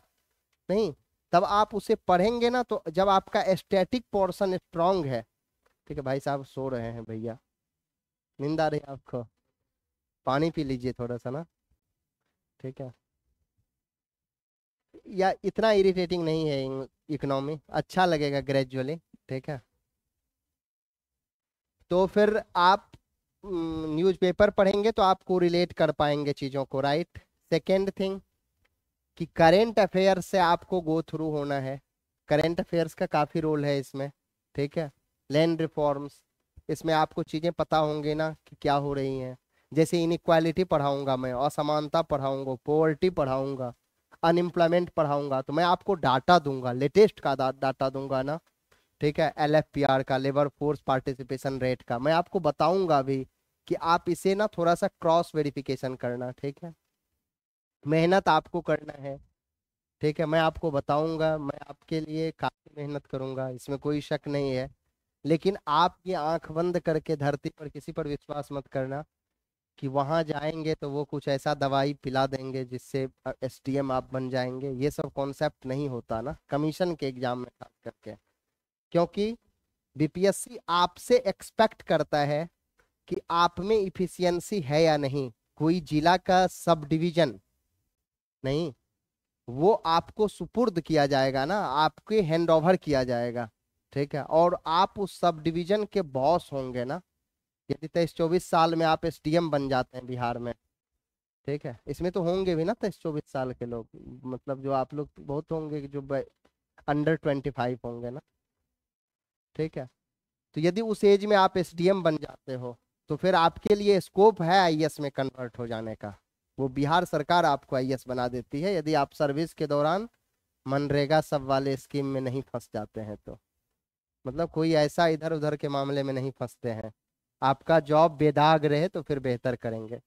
नहीं। तब आप उसे पढ़ेंगे ना, तो जब आपका एस्थेटिक पोर्शन स्ट्रांग है, ठीक है। भाई साहब सो रहे हैं भैया, नींद आ रही है आपको? पानी पी लीजिए थोड़ा सा ना, ठीक है। या इतना इरिटेटिंग नहीं है इकोनॉमी, अच्छा लगेगा ग्रेजुअली, ठीक है। तो फिर आप न्यूज़पेपर पढ़ेंगे तो आप रिलेट कर पाएंगे चीजों को, राइट। सेकेंड थिंग, कि करेंट अफेयर से आपको गो थ्रू होना है, करेंट अफेयर्स का काफी रोल है इसमें, ठीक है। लैंड रिफॉर्म्स, इसमें आपको चीजें पता होंगे ना कि क्या हो रही हैं, जैसे इनइक्वालिटी पढ़ाऊंगा मैं, असमानता पढ़ाऊंगा, पोवर्टी पढ़ाऊंगा, अनएम्प्लॉयमेंट पढ़ाऊंगा तो मैं आपको डाटा दूंगा, लेटेस्ट का डाटा दूंगा ना, ठीक है, LFPR का, लेबर फोर्स पार्टिसिपेशन रेट का, मैं आपको बताऊंगा भी कि आप इसे ना थोड़ा सा क्रॉस वेरिफिकेशन करना, ठीक है, मेहनत आपको करना है, ठीक है, मैं आपको बताऊंगा, मैं आपके लिए काफी मेहनत करूंगा, इसमें कोई शक नहीं है। लेकिन आप ये आंख बंद करके धरती पर किसी पर विश्वास मत करना कि वहां जाएंगे तो वो कुछ ऐसा दवाई पिला देंगे जिससे SDM आप बन जाएंगे। ये सब कॉन्सेप्ट नहीं होता ना कमीशन के एग्जाम में खास करके, क्योंकि BPSC आपसे एक्सपेक्ट करता है कि आप में इफिशियंसी है या नहीं। कोई जिला का सब डिवीजन नहीं, वो आपको सुपुर्द किया जाएगा ना, आपके हैंड ओवर किया जाएगा, ठीक है, और आप उस सब डिवीजन के बॉस होंगे ना। यदि 23-24 साल में आप SDM बन जाते हैं बिहार में, ठीक है, इसमें तो होंगे भी ना 23-24 साल के लोग, मतलब जो आप लोग बहुत होंगे जो अंडर 25 होंगे ना, ठीक है। तो यदि उस एज में आप SDM बन जाते हो तो फिर आपके लिए स्कोप है IAS में कन्वर्ट हो जाने का। वो बिहार सरकार आपको IAS बना देती है यदि आप सर्विस के दौरान मनरेगा सब वाले स्कीम में नहीं फंस जाते हैं तो, मतलब कोई ऐसा इधर उधर के मामले में नहीं फंसते हैं। आपका जॉब बेदाग रहे तो फिर बेहतर करेंगे।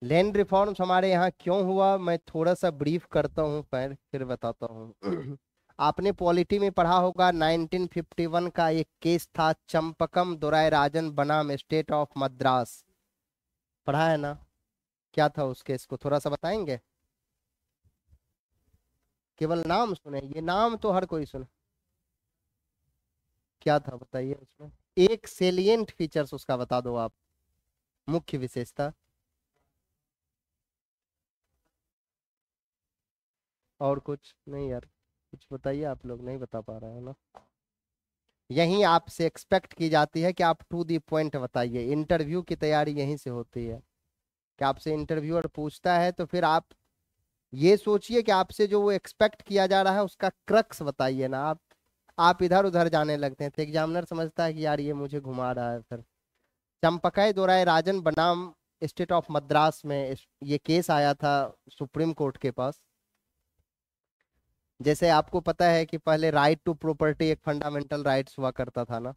लैंड रिफॉर्म्स हमारे यहाँ क्यों हुआ, मैं थोड़ा सा ब्रीफ करता हूँ फिर बताता हूँ। आपने पॉलिटी में पढ़ा होगा 1951 का एक केस था, चंपकम दोराय राजन बनाम स्टेट ऑफ मद्रास, पढ़ा है ना? क्या था उस केस को थोड़ा सा बताएंगे? केवल नाम सुने, ये नाम तो हर कोई सुने। क्या था बताइए उसमें, एक सेलिएंट फीचर्स उसका बता दो आप, मुख्य विशेषता। और कुछ नहीं यार, कुछ बताइए, आप लोग नहीं बता पा रहे हैं ना। यही आपसे एक्सपेक्ट की जाती है कि आप टू दी पॉइंट बताइए, इंटरव्यू की तैयारी यहीं से होती है कि आपसे इंटरव्यूअर पूछता है तो फिर आप ये सोचिए कि आपसे जो वो एक्सपेक्ट किया जा रहा है उसका क्रक्स बताइए ना। आप इधर उधर जाने लगते हैं तो एग्जामिनर समझता है कि यार ये मुझे घुमा रहा है। फिर चंपकाय दोराय राजन बनाम स्टेट ऑफ मद्रास में ये केस आया था सुप्रीम कोर्ट के पास। जैसे आपको पता है कि पहले राइट टू प्रॉपर्टी एक फंडामेंटल राइट्स हुआ करता था ना,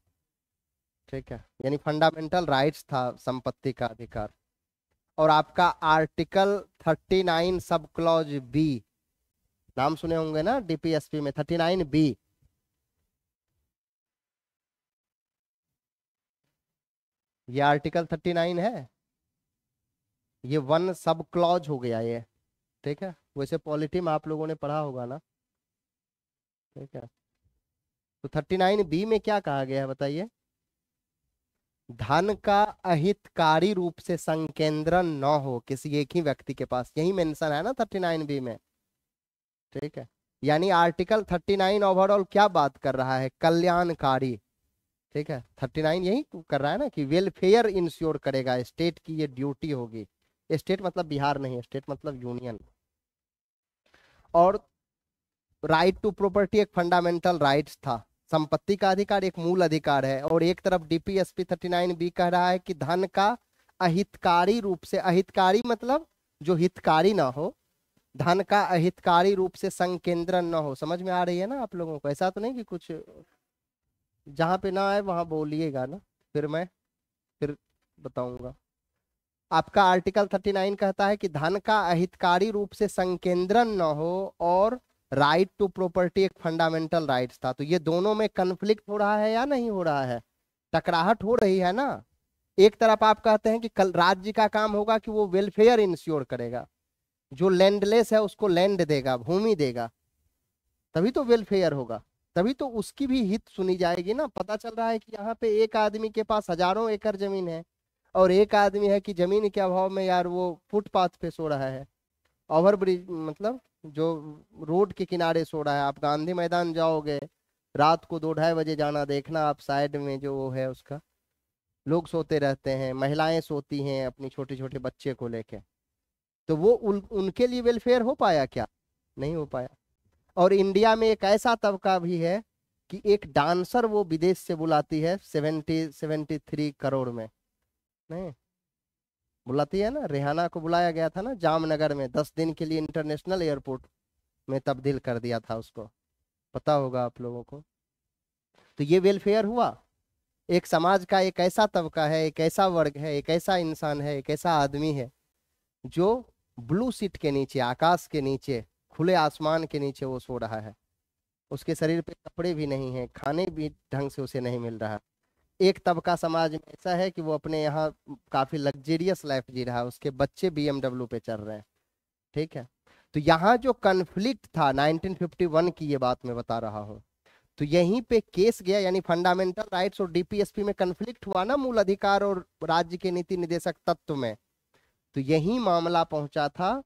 ठीक है, यानी फंडामेंटल राइट्स था संपत्ति का अधिकार। और आपका आर्टिकल 39 सब क्लॉज बी, नाम सुने होंगे ना DPSP में 39B, ये आर्टिकल 39 है, ये वन सब क्लॉज हो गया ये, ठीक है। वैसे पॉलिटी में आप लोगों ने पढ़ा होगा ना, ठीक है। तो 39B में क्या कहा गया है बताइए, धन का अहितकारी रूप से संकेंद्रण न हो किसी एक ही व्यक्ति के पास, यही मेंशन है ना 39B में, ठीक है। यानी आर्टिकल 39 ओवरऑल क्या बात कर रहा है, कल्याणकारी, ठीक है। 39 यही कर रहा है ना कि वेलफेयर इंश्योर करेगा, स्टेट की ये ड्यूटी होगी। स्टेट मतलब बिहार नहीं, स्टेट मतलब यूनियन। और राइट टू प्रॉपर्टी एक फंडामेंटल राइट्स था, संपत्ति का अधिकार एक मूल अधिकार है। और एक तरफ DPSP 39B कह रहा है कि धन का अहितकारी रूप से, अहितकारी मतलब जो हितकारी ना हो, धन का अहितकारी रूप से संकेंद्रण न हो। समझ में आ रही है ना आप लोगों को? ऐसा तो नहीं कि कुछ जहां पे ना आए वहां बोलिएगा ना, फिर मैं फिर बताऊंगा। आपका आर्टिकल 39 कहता है कि धन का अहितकारी रूप से संकेंद्रण न हो और राइट टू प्रॉपर्टी एक फंडामेंटल राइट्स था। तो ये दोनों में कन्फ्लिक्ट हो रहा है या नहीं हो रहा है, टकराहट हो रही है ना। एक तरफ आप कहते हैं कि कल राज्य का काम होगा कि वो वेलफेयर इंश्योर करेगा, जो लैंडलेस है उसको लैंड देगा, भूमि देगा, तभी तो वेलफेयर होगा, तभी तो उसकी भी हित सुनी जाएगी ना। पता चल रहा है कि यहाँ पे एक आदमी के पास हजारों एकड़ जमीन है और एक आदमी है कि जमीन के अभाव में यार वो फुटपाथ पे सो रहा है, ओवर ब्रिज मतलब जो रोड के किनारे सो रहा है। आप गांधी मैदान जाओगे रात को 2-2:30 बजे जाना, देखना आप साइड में जो वो है उसका लोग सोते रहते हैं, महिलाएं सोती हैं अपनी छोटे छोटे बच्चे को लेके। तो वो उनके लिए वेलफेयर हो पाया क्या? नहीं हो पाया। और इंडिया में एक ऐसा तबका भी है कि एक डांसर वो विदेश से बुलाती है 73 करोड़ में, नहीं बुलाती है ना, रेहाना को बुलाया गया था ना जामनगर में, 10 दिन के लिए इंटरनेशनल एयरपोर्ट में तब्दील कर दिया था उसको, पता होगा आप लोगों को। तो ये वेलफेयर हुआ। एक समाज का एक ऐसा तबका है, एक ऐसा वर्ग है, एक ऐसा इंसान है, एक ऐसा आदमी है जो ब्लू सीट के नीचे, आकाश के नीचे, खुले आसमान के नीचे वो सो रहा है। उसके शरीर पे कपड़े भी नहीं है, खाने भी ढंग से उसे नहीं मिल रहा। एक तबका समाज में ऐसा है कि वो अपने यहाँ काफी लग्जेरियस लाइफ जी रहा है, उसके बच्चे बीएमडब्ल्यू पे चल रहे हैं। ठीक है। तो यहाँ जो कन्फ्लिक्ट था 1951 की, ये बात मैं बता रहा हूँ, तो यहीं पे केस गया, यानी फंडामेंटल राइट्स और डीपीएसपी में कन्फ्लिक्ट हुआ ना मूल अधिकार और राज्य के नीति निर्देशक तत्व में, तो यही मामला पहुंचा था।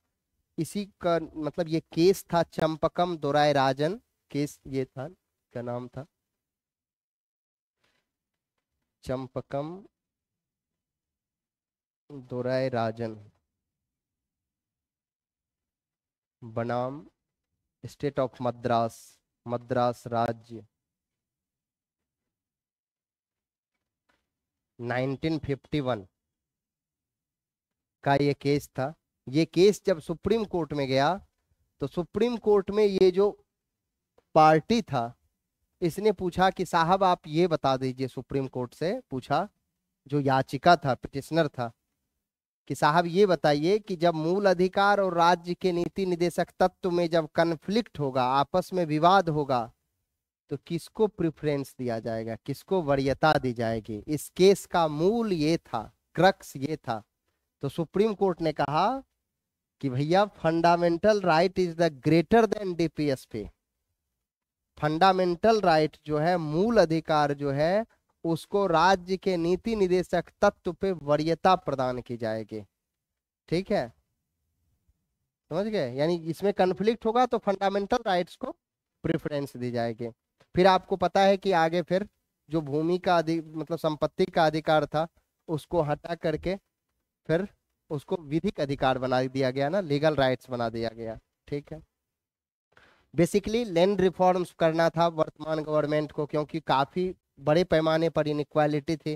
इसी का मतलब ये केस था चंपकम दोराय राजन केस, ये था, क्या नाम था, चंपकम दोराय राजन, बनाम स्टेट ऑफ मद्रास, मद्रास राज्य, 1951 का ये केस था। ये केस जब सुप्रीम कोर्ट में गया, तो सुप्रीम कोर्ट में ये जो पार्टी था, इसने पूछा कि साहब आप ये बता दीजिए, सुप्रीम कोर्ट से पूछा, जो याचिका था, पिटिशनर था, कि साहब ये बताइए कि जब मूल अधिकार और राज्य के नीति निर्देशक तत्व में जब कन्फ्लिक्ट होगा, आपस में विवाद होगा, तो किसको प्रेफरेंस दिया जाएगा, किसको वरीयता दी जाएगी। इस केस का मूल ये था, क्रक्स ये था। तो सुप्रीम कोर्ट ने कहा कि भैया fundamental right is the greater than DPSP. Fundamental right जो है, मूल अधिकार जो है, उसको राज्य के नीति निर्देशक तत्व पे वरीयता प्रदान की जाएगी। ठीक है, समझ गए। यानी इसमें कन्फ्लिक्ट होगा तो फंडामेंटल राइट्स को प्रेफरेंस दी जाएगी। फिर आपको पता है कि आगे फिर जो भूमि का मतलब संपत्ति का अधिकार था, उसको हटा करके फिर उसको विधिक अधिकार बना दिया गया ना, लीगल राइट्स बना दिया गया। ठीक है। बेसिकली लैंड रिफॉर्म्स करना था वर्तमान गवर्नमेंट को, क्योंकि काफी बड़े पैमाने पर इनइक्वालिटी थी,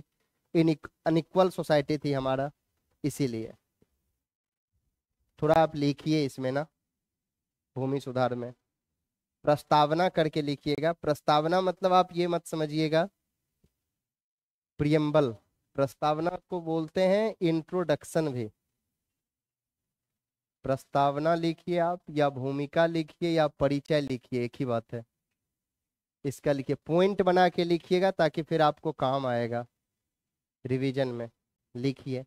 अनइक्वल सोसाइटी थी हमारा, इसीलिए। थोड़ा आप लिखिए इसमें ना, भूमि सुधार में प्रस्तावना करके लिखिएगा। प्रस्तावना मतलब आप ये मत समझिएगा प्रियम्बल, प्रस्तावना को बोलते हैं इंट्रोडक्शन भी। प्रस्तावना लिखिए आप, या भूमिका लिखिए, या परिचय लिखिए, एक ही बात है। इसका लिखिए, पॉइंट बना के लिखिएगा ताकि फिर आपको काम आएगा रिवीजन में। लिखिए।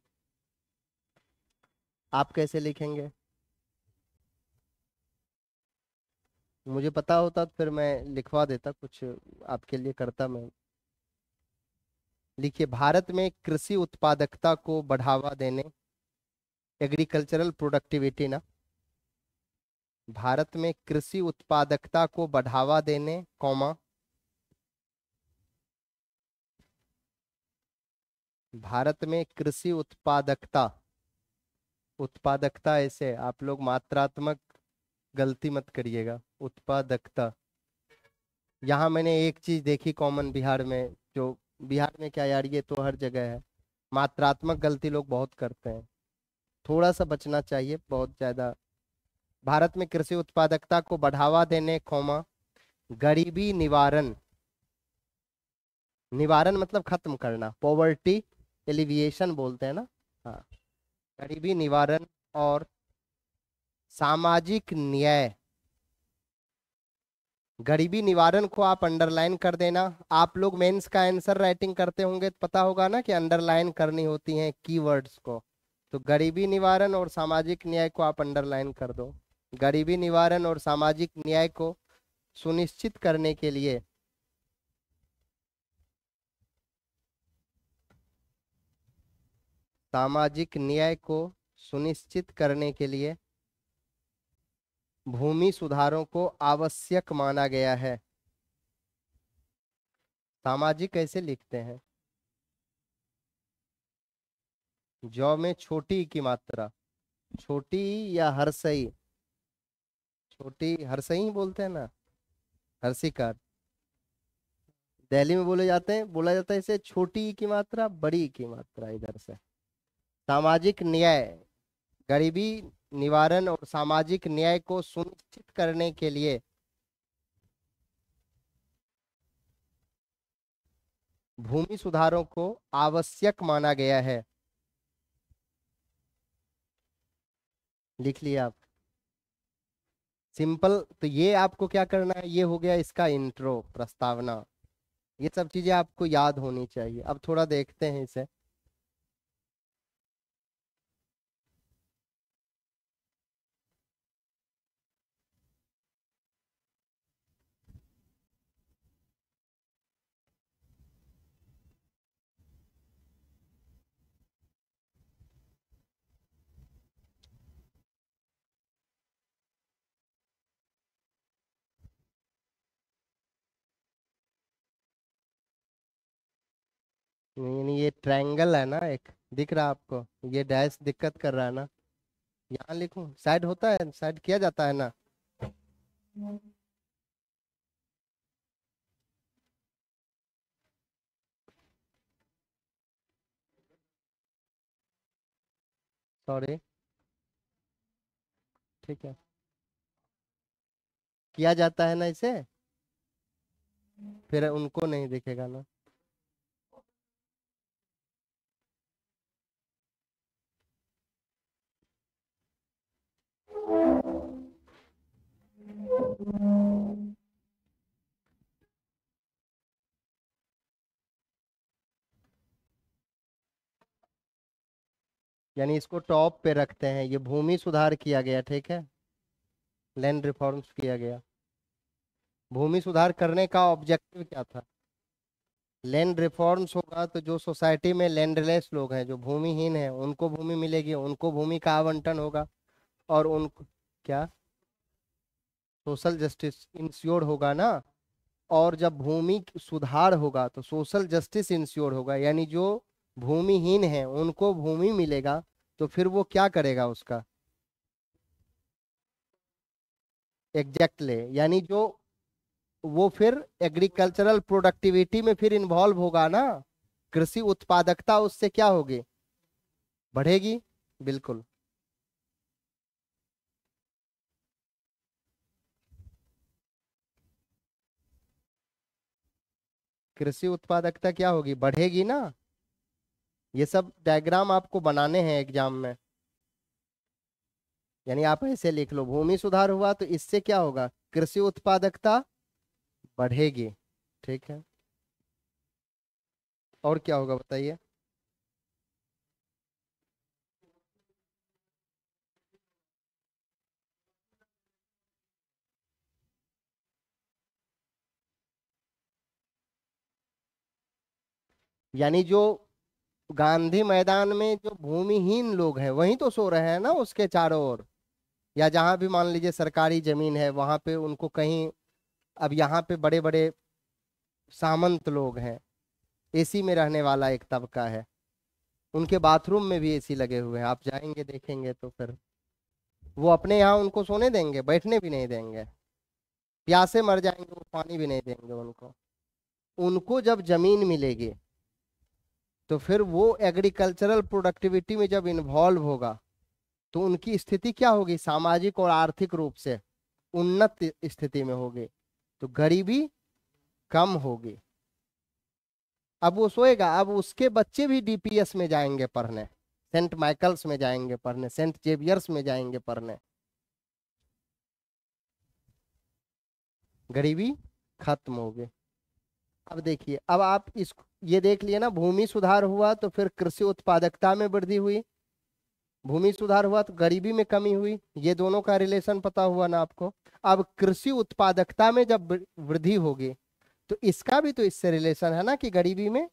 आप कैसे लिखेंगे मुझे पता होता तो फिर मैं लिखवा देता, कुछ आपके लिए करता मैं। लिखिए, भारत में कृषि उत्पादकता को बढ़ावा देने, एग्रीकल्चरल प्रोडक्टिविटी ना, भारत में कृषि उत्पादकता को बढ़ावा देने, कॉमा, भारत में कृषि उत्पादकता, उत्पादकता ऐसे आप लोग मात्रात्मक गलती मत करिएगा, उत्पादकता। यहाँ मैंने एक चीज देखी कॉमन बिहार में, जो बिहार में क्या यार, ये तो हर जगह है, मात्रात्मक गलती लोग बहुत करते हैं, थोड़ा सा बचना चाहिए, बहुत ज्यादा। भारत में कृषि उत्पादकता को बढ़ावा देने, कॉमा, गरीबी निवारण, निवारण मतलब खत्म करना, पॉवर्टी एलिविएशन बोलते हैं ना, हाँ, गरीबी निवारण और सामाजिक न्याय। गरीबी निवारण को आप अंडरलाइन कर देना। आप लोग मेंस का आंसर राइटिंग करते होंगे तो पता होगा ना कि अंडरलाइन करनी होती है कीवर्ड्स को। तो गरीबी निवारण और सामाजिक न्याय को आप अंडरलाइन कर दो। गरीबी निवारण और सामाजिक न्याय को सुनिश्चित करने के लिए सामाजिक न्याय को सुनिश्चित करने के लिए भूमि सुधारों को आवश्यक माना गया है। सामाजिक कैसे लिखते हैं, जौ में छोटी की मात्रा, छोटी या हर्षई, छोटी हर्षई बोलते हैं ना, हर्षिकार। दिल्ली में बोले जाते हैं, बोला जाता है इसे छोटी की मात्रा, बड़ी की मात्रा, इधर से सामाजिक न्याय, गरीबी निवारण और सामाजिक न्याय को सुनिश्चित करने के लिए भूमि सुधारों को आवश्यक माना गया है। लिख लिया आप? सिंपल। तो ये आपको क्या करना है, ये हो गया इसका इंट्रो, प्रस्तावना। ये सब चीजें आपको याद होनी चाहिए। अब थोड़ा देखते हैं इसे। यानी ये ट्रायंगल है ना, एक दिख रहा है आपको, ये डैश दिक्कत कर रहा है ना। यहाँ लिखूं? साइड होता है, साइड किया जाता है ना। सॉरी, ठीक है, किया जाता है ना इसे, फिर उनको नहीं दिखेगा ना। यानी इसको टॉप पे रखते हैं। ये भूमि सुधार किया गया, ठीक है, लैंड रिफॉर्म्स किया गया। भूमि सुधार करने का ऑब्जेक्टिव क्या था? लैंड रिफॉर्म्स होगा तो जो सोसाइटी में लैंडलेस लोग हैं, जो भूमिहीन हैं, उनको भूमि मिलेगी, उनको भूमि का आवंटन होगा। और उनको क्या, सोशल जस्टिस इंश्योर होगा ना। और जब भूमि सुधार होगा तो सोशल जस्टिस इंश्योर होगा, यानी जो भूमिहीन है उनको भूमि मिलेगा। तो फिर वो क्या करेगा उसका, एग्जैक्टली, यानी जो वो फिर एग्रीकल्चरल प्रोडक्टिविटी में फिर इन्वॉल्व होगा ना। कृषि उत्पादकता उससे क्या होगी, बढ़ेगी। बिल्कुल। कृषि उत्पादकता क्या होगी, बढ़ेगी ना। ये सब डायग्राम आपको बनाने हैं एग्जाम में। यानी आप ऐसे लिख लो, भूमि सुधार हुआ तो इससे क्या होगा, कृषि उत्पादकता बढ़ेगी, ठीक है। और क्या होगा बताइए? यानी जो गांधी मैदान में जो भूमिहीन लोग हैं वहीं तो सो रहे हैं ना उसके चारों ओर। या जहां भी मान लीजिए सरकारी जमीन है वहां पे उनको कहीं, अब यहाँ पे बड़े बड़े सामंत लोग हैं, एसी में रहने वाला एक तबका है, उनके बाथरूम में भी एसी लगे हुए हैं। आप जाएंगे देखेंगे तो फिर वो अपने यहाँ उनको सोने देंगे, बैठने भी नहीं देंगे, प्यासे मर जाएंगे, वो पानी भी नहीं देंगे उनको। उनको जब जमीन मिलेगी तो फिर वो एग्रीकल्चरल प्रोडक्टिविटी में जब इन्वॉल्व होगा तो उनकी स्थिति क्या होगी, सामाजिक और आर्थिक रूप से उन्नत स्थिति में होगी, तो गरीबी कम होगी। अब वो सोएगा, अब उसके बच्चे भी डीपीएस में जाएंगे पढ़ने, सेंट माइकल्स में जाएंगे पढ़ने, सेंट जेवियर्स में जाएंगे पढ़ने, गरीबी खत्म होगी। अब देखिए, अब आप इस, ये देख लिए ना, भूमि सुधार हुआ तो फिर कृषि उत्पादकता में वृद्धि हुई, भूमि सुधार हुआ तो गरीबी में कमी हुई, ये दोनों का रिलेशन पता हुआ ना आपको। अब कृषि उत्पादकता में जब वृद्धि होगी तो इसका भी तो इससे रिलेशन है ना कि गरीबी में,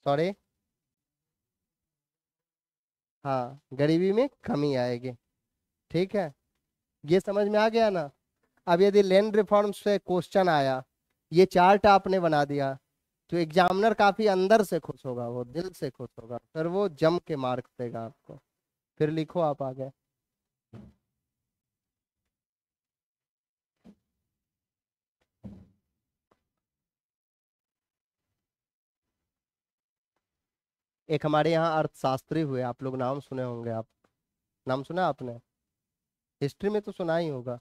सॉरी, हाँ, गरीबी में कमी आएगी, ठीक है। ये समझ में आ गया ना। अब यदि लैंड रिफॉर्म से क्वेश्चन आया, ये चार्ट आपने बना दिया, तो एग्जामिनर काफी अंदर से खुश होगा, वो दिल से खुश होगा, फिर वो जम के मार्क्स देगा आपको। फिर लिखो आप आगे। एक हमारे यहाँ अर्थशास्त्री हुए, आप लोग नाम सुने होंगे, आप नाम सुना आपने? हिस्ट्री में तो सुना ही होगा।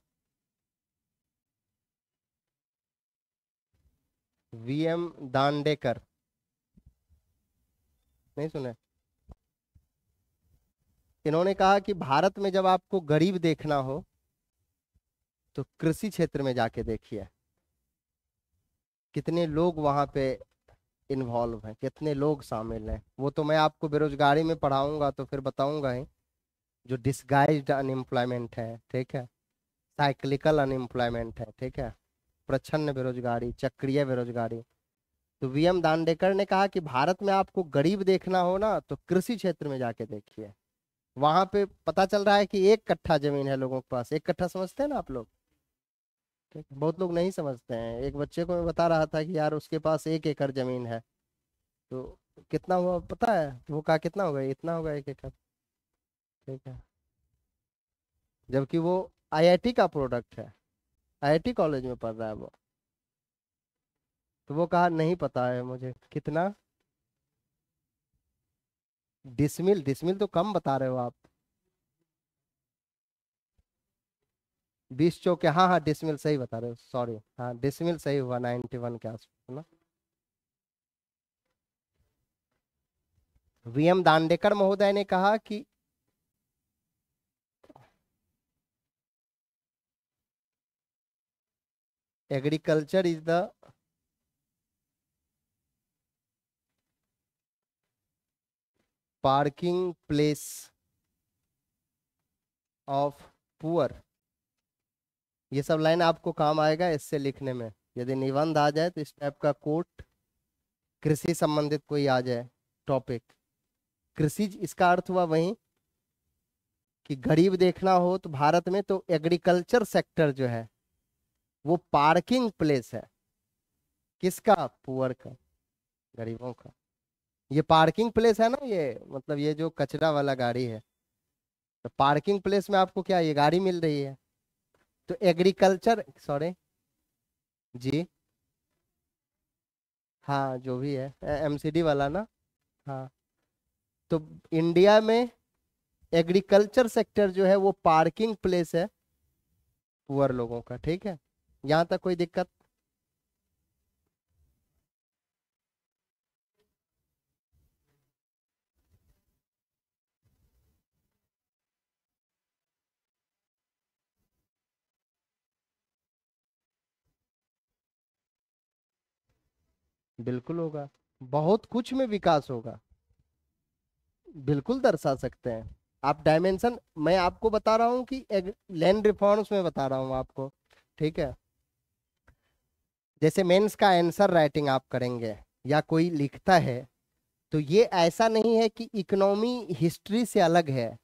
वीएम दांडेकर, नहीं सुने? इन्होंने कहा कि भारत में जब आपको गरीब देखना हो तो कृषि क्षेत्र में जाके देखिए, कितने लोग वहां पे इन्वॉल्व हैं, कितने लोग शामिल हैं। वो तो मैं आपको बेरोजगारी में पढ़ाऊंगा तो फिर बताऊंगा ही, जो डिसगाइज्ड अनएम्प्लॉयमेंट है, ठीक है, साइक्लिकल अनएम्प्लॉयमेंट है, ठीक है, प्रच्छन्न बेरोजगारी, चक्रीय बेरोजगारी। तो वीएम दांडेकर ने कहा कि भारत में आपको गरीब देखना हो ना तो कृषि क्षेत्र में जाके देखिए। वहां पे पता चल रहा है कि 1 कट्ठा जमीन है लोगों के पास। 1 कट्ठा समझते हैं ना आप लोग? ठीक है, बहुत लोग नहीं समझते हैं। एक बच्चे को मैं बता रहा था कि यार उसके पास 1 एकड़ जमीन है, तो कितना हुआ पता है? तो वो कहा कितना होगा, इतना होगा 1 एकड़, ठीक है, जबकि वो आईआईटी का प्रोडक्ट है, आईआईटी कॉलेज में पढ़ रहा है वो। तो वो कहा नहीं पता है मुझे कितना। डिसमिल, डिसमिल तो कम बता रहे हो आप। 20 चौके, हाँ हाँ, डिसमिल सही बता रहे हो, सॉरी, हाँ डिसमिल सही हुआ, 91 के आसपास है ना। वीएम दांडेकर महोदय ने कहा कि agriculture is the parking place of poor. ये सब लाइन आपको काम आएगा इससे लिखने में। यदि निबंध आ जाए तो इस टाइप का कोट, कृषि संबंधित कोई आ जाए टॉपिक, कृषि इसका अर्थ हुआ वही कि गरीब देखना हो तो भारत में तो एग्रीकल्चर सेक्टर जो है वो पार्किंग प्लेस है। किसका? पुअर का, गरीबों का। ये पार्किंग प्लेस है ना, ये मतलब ये जो कचरा वाला गाड़ी है, तो पार्किंग प्लेस में आपको क्या ये गाड़ी मिल रही है? तो एग्रीकल्चर, सॉरी जी, हाँ जो भी है, एमसीडी वाला ना, हाँ। तो इंडिया में एग्रीकल्चर सेक्टर जो है वो पार्किंग प्लेस है पुअर लोगों का, ठीक है। यहाँ तक कोई दिक्कत? बिल्कुल होगा, बहुत कुछ में विकास होगा, बिल्कुल दर्शा सकते हैं आप। डायमेंशन मैं आपको बता रहा हूँ कि लैंड रिफॉर्म्स में बता रहा हूँ आपको, ठीक है। जैसे मेंस का आंसर राइटिंग आप करेंगे या कोई लिखता है, तो ये ऐसा नहीं है कि इकोनॉमी हिस्ट्री से अलग है,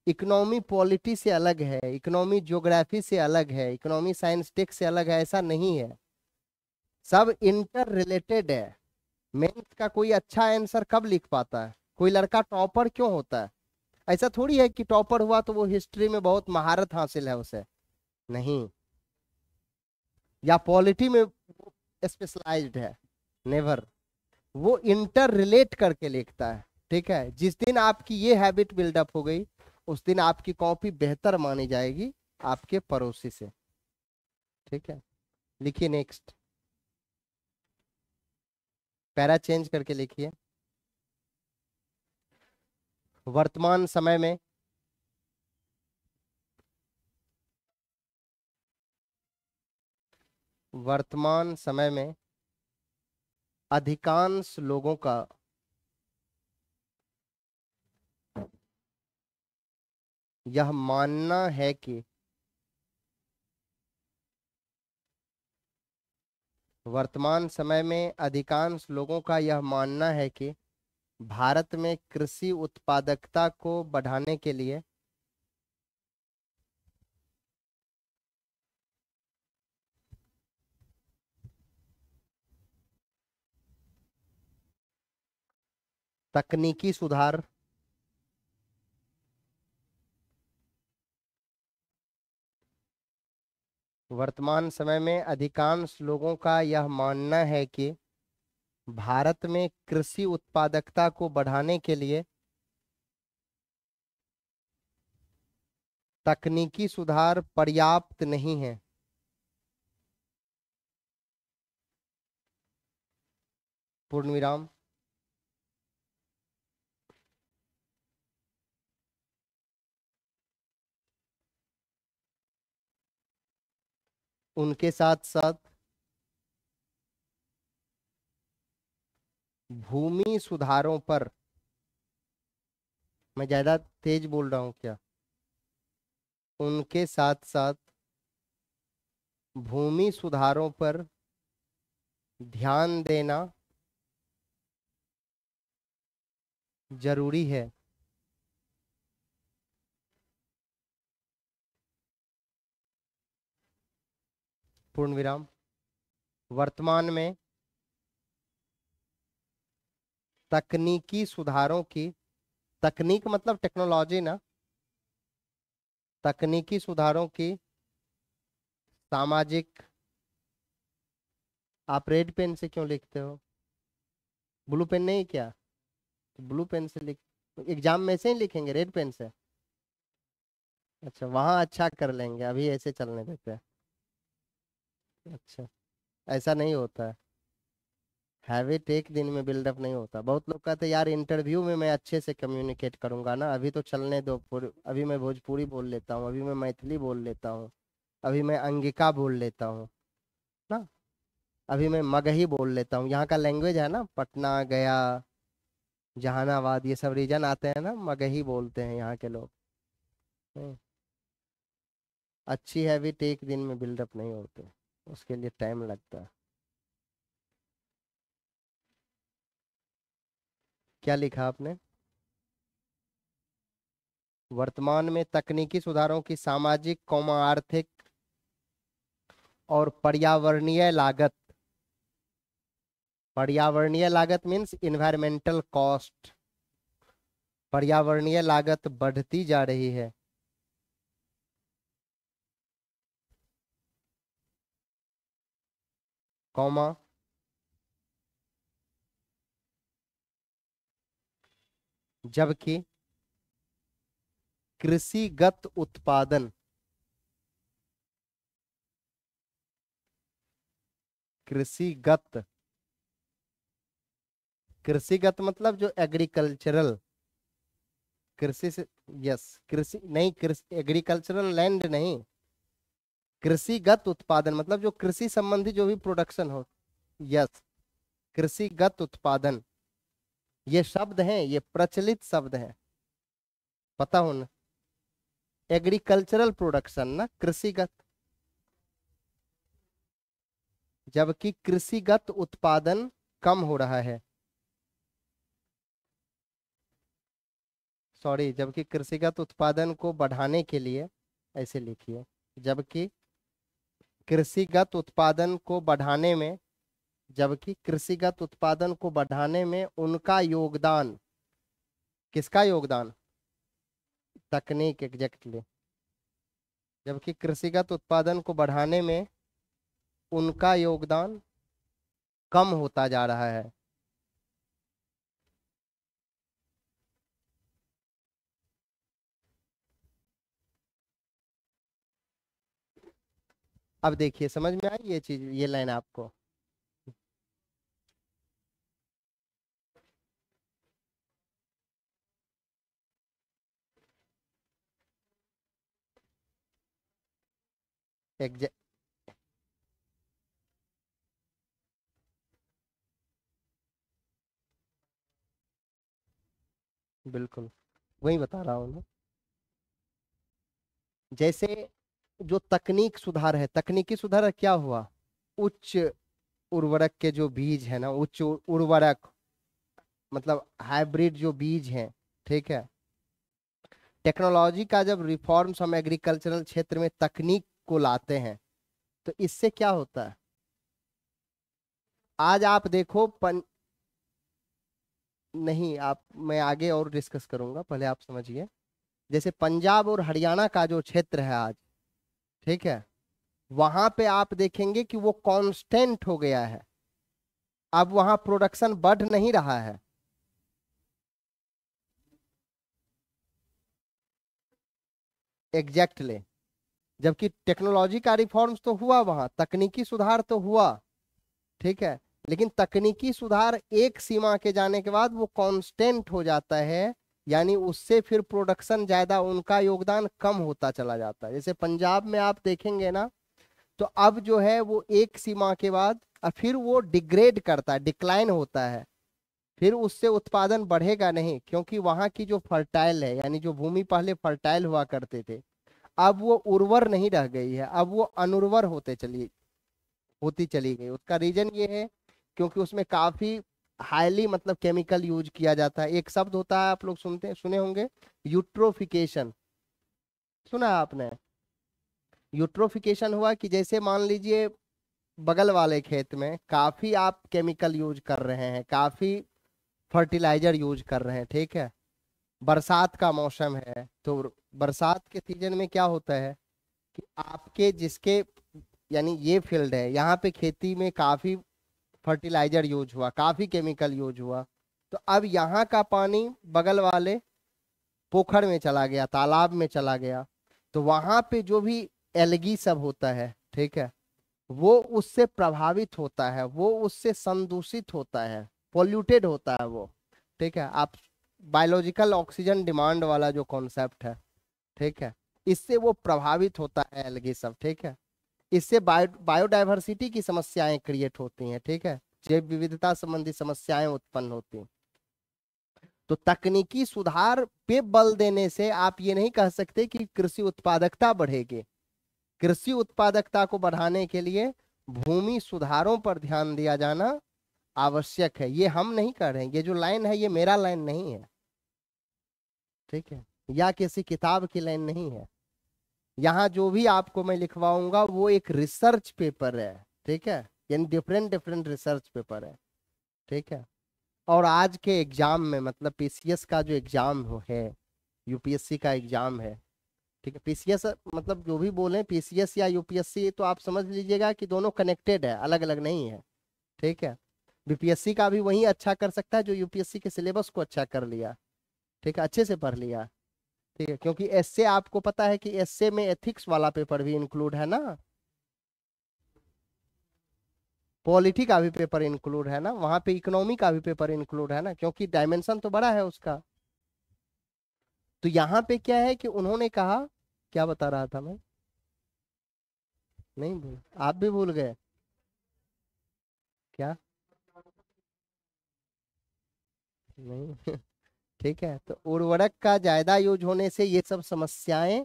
इकोनॉमी पॉलिटी से अलग है, इकोनॉमी ज्योग्राफी से अलग है, इकोनॉमी साइंस टेक्स से अलग है, ऐसा नहीं है। सब इंटर रिलेटेड है। मेंस का कोई अच्छा आंसर कब लिख पाता है? कोई लड़का टॉपर क्यों होता है? ऐसा थोड़ी है कि टॉपर हुआ तो वो हिस्ट्री में बहुत महारत हासिल है उसे, नहीं। या पॉलिटी में स्पेशलाइज्ड है, नेवर। वो इंटर रिलेट करके लिखता है, ठीक है। जिस दिन आपकी ये हैबिट बिल्डअप हो गई, उस दिन आपकी कॉपी बेहतर मानी जाएगी आपके पड़ोसी से, ठीक है। लिखिए नेक्स्ट, पैरा चेंज करके लिखिए। वर्तमान समय में वर्तमान समय में अधिकांश लोगों का यह मानना है कि वर्तमान समय में अधिकांश लोगों का यह मानना है कि भारत में कृषि उत्पादकता को बढ़ाने के लिए तकनीकी सुधार, वर्तमान समय में अधिकांश लोगों का यह मानना है कि भारत में कृषि उत्पादकता को बढ़ाने के लिए तकनीकी सुधार पर्याप्त नहीं है। पूर्ण विराम। उनके साथ साथ भूमि सुधारों पर, मैं ज्यादा तेज बोल रहा हूं क्या? उनके साथ साथ भूमि सुधारों पर ध्यान देना जरूरी है। पूर्ण विराम। वर्तमान में तकनीकी सुधारों की, तकनीक मतलब टेक्नोलॉजी ना, तकनीकी सुधारों की सामाजिक, आप रेड पेन से क्यों लिखते हो? ब्लू पेन नहीं क्या? ब्लू पेन से लिख, एग्जाम में से ही लिखेंगे रेड पेन से? अच्छा, वहां अच्छा कर लेंगे, अभी ऐसे चलने देते हैं। अच्छा, ऐसा नहीं होता है। हैबिट एक दिन में बिल्डअप नहीं होता। बहुत लोग कहते हैं यार इंटरव्यू में मैं अच्छे से कम्युनिकेट करूंगा ना, अभी तो चलने दो, अभी मैं भोजपुरी बोल लेता हूँ, अभी मैं मैथिली बोल लेता हूँ, अभी मैं अंगिका बोल लेता हूँ ना, अभी मैं मगही बोल लेता हूँ। यहाँ का लैंग्वेज है ना, पटना, गया, जहानाबाद, ये सब रीजन आते हैं ना, मगही बोलते हैं यहाँ के लोग। हम्म, अच्छी हैबिट एक दिन में बिल्डअप नहीं होते, उसके लिए टाइम लगता है। क्या लिखा आपने? वर्तमान में तकनीकी सुधारों की सामाजिक, आर्थिक और पर्यावरणीय लागत, पर्यावरणीय लागत मीन्स इन्वायरमेंटल कॉस्ट, पर्यावरणीय लागत बढ़ती जा रही है। कौमा, जबकि कृषिगत उत्पादन, कृषिगत, कृषिगत मतलब जो एग्रीकल्चरल, कृषि से, यस, कृषि नहीं, कृषि एग्रीकल्चरल लैंड नहीं, कृषिगत उत्पादन मतलब जो कृषि संबंधी जो भी प्रोडक्शन हो। यस, कृषिगत उत्पादन, ये शब्द हैं, ये प्रचलित शब्द हैं, पता हो ना? एग्रीकल्चरल प्रोडक्शन ना, कृषिगत, जबकि कृषिगत उत्पादन कम हो रहा है। सॉरी, जबकि कृषिगत उत्पादन को बढ़ाने के लिए, ऐसे लिखिए, जबकि कृषिगत उत्पादन को बढ़ाने में, जबकि कृषिगत उत्पादन को बढ़ाने में उनका योगदान, किसका योगदान? तकनीक, एग्जैक्टली, जबकि कृषिगत उत्पादन को बढ़ाने में उनका योगदान कम होता जा रहा है। अब देखिए समझ में आई ये चीज, ये लाइन आपको? एग्जैक्ट, बिल्कुल वही बता रहा हूँ ना। जैसे जो तकनीक सुधार है, तकनीकी सुधार क्या हुआ? उच्च उर्वरक के जो बीज है ना, उच्च उर्वरक मतलब हाइब्रिड जो बीज हैं, ठीक है, टेक्नोलॉजी का जब रिफॉर्म्स हम एग्रीकल्चरल क्षेत्र में तकनीक को लाते हैं, तो इससे क्या होता है? आज आप देखो नहीं, आप, मैं आगे और डिस्कस करूंगा, पहले आप समझिए। जैसे पंजाब और हरियाणा का जो क्षेत्र है आज, ठीक है, वहां पे आप देखेंगे कि वो कांस्टेंट हो गया है। अब वहां प्रोडक्शन बढ़ नहीं रहा है। एग्जैक्टली जबकि टेक्नोलॉजी का रिफॉर्म्स तो हुआ, वहां तकनीकी सुधार तो हुआ, ठीक है, लेकिन तकनीकी सुधार एक सीमा के जाने के बाद वो कांस्टेंट हो जाता है, यानी उससे फिर प्रोडक्शन ज्यादा, उनका योगदान कम होता चला जाता है। जैसे पंजाब में आप देखेंगे ना, तो अब जो है वो एक सीमा के बाद फिर वो डिग्रेड करता है, डिक्लाइन होता है, फिर उससे उत्पादन बढ़ेगा नहीं, क्योंकि वहां की जो फर्टाइल है, यानी जो भूमि पहले फर्टाइल हुआ करते थे, अब वो उर्वर नहीं रह गई है, अब वो अनुर्वर होती चली गई। उसका रीजन ये है क्योंकि उसमें काफी हाईली मतलब केमिकल यूज किया जाता है। एक शब्द होता है, आप लोग सुने होंगे, यूट्रोफिकेशन, सुना है आपने? यूट्रोफिकेशन हुआ कि जैसे मान लीजिए बगल वाले खेत में काफी आप केमिकल यूज कर रहे हैं, काफी फर्टिलाइजर यूज कर रहे हैं, ठीक है, बरसात का मौसम है, तो बरसात के सीजन में क्या होता है कि आपके जिसके यानी ये फील्ड है, यहाँ पे खेती में काफी फर्टिलाइजर यूज हुआ, काफी केमिकल यूज हुआ, तो अब यहाँ का पानी बगल वाले पोखर में चला गया, तालाब में चला गया, तो वहां पे जो भी एल्गी सब होता है, ठीक है, वो उससे प्रभावित होता है, वो उससे संदूषित होता है, पोल्यूटेड होता है वो, ठीक है। आप बायोलॉजिकल ऑक्सीजन डिमांड वाला जो कॉन्सेप्ट है, ठीक है, इससे वो प्रभावित होता है एल्गी सब, ठीक है। इससे बायोडाइवर्सिटी की समस्याएं क्रिएट होती हैं, ठीक है, जैव विविधता संबंधी समस्याएं उत्पन्न होती हैं। तो तकनीकी सुधार पे बल देने से आप ये नहीं कह सकते कि कृषि उत्पादकता बढ़ेगी। कृषि उत्पादकता को बढ़ाने के लिए भूमि सुधारों पर ध्यान दिया जाना आवश्यक है। ये हम नहीं कर रहे हैं, ये जो लाइन है ये मेरा लाइन नहीं है, ठीक है, या किसी किताब की लाइन नहीं है। यहाँ जो भी आपको मैं लिखवाऊंगा वो एक रिसर्च पेपर है, ठीक है, यानी डिफरेंट डिफरेंट रिसर्च पेपर है, ठीक है। और आज के एग्जाम में मतलब पीसीएस का जो एग्जाम है, यूपीएससी का एग्जाम है, ठीक है, पीसीएस मतलब जो भी बोले पीसीएस या यूपीएससी, तो आप समझ लीजिएगा कि दोनों कनेक्टेड है, अलग अलग नहीं है, ठीक है। बीपीएससी का भी वही अच्छा कर सकता है जो यूपीएससी के सिलेबस को अच्छा कर लिया, ठीक है, अच्छे से पढ़ लिया, ठीक है, क्योंकि एससे आपको पता है कि एससे में एथिक्स वाला पेपर भी इंक्लूड है ना, पॉलिटी का भी पेपर इंक्लूड है ना, वहां पे इकोनॉमी का भी पेपर इंक्लूड है ना, क्योंकि डायमेंशन तो बड़ा है उसका। तो यहाँ पे क्या है कि उन्होंने कहा, क्या बता रहा था मैं, नहीं भूल, आप भी भूल गए क्या? नहीं ठीक है, तो उर्वरक का ज्यादा यूज होने से ये सब समस्याएं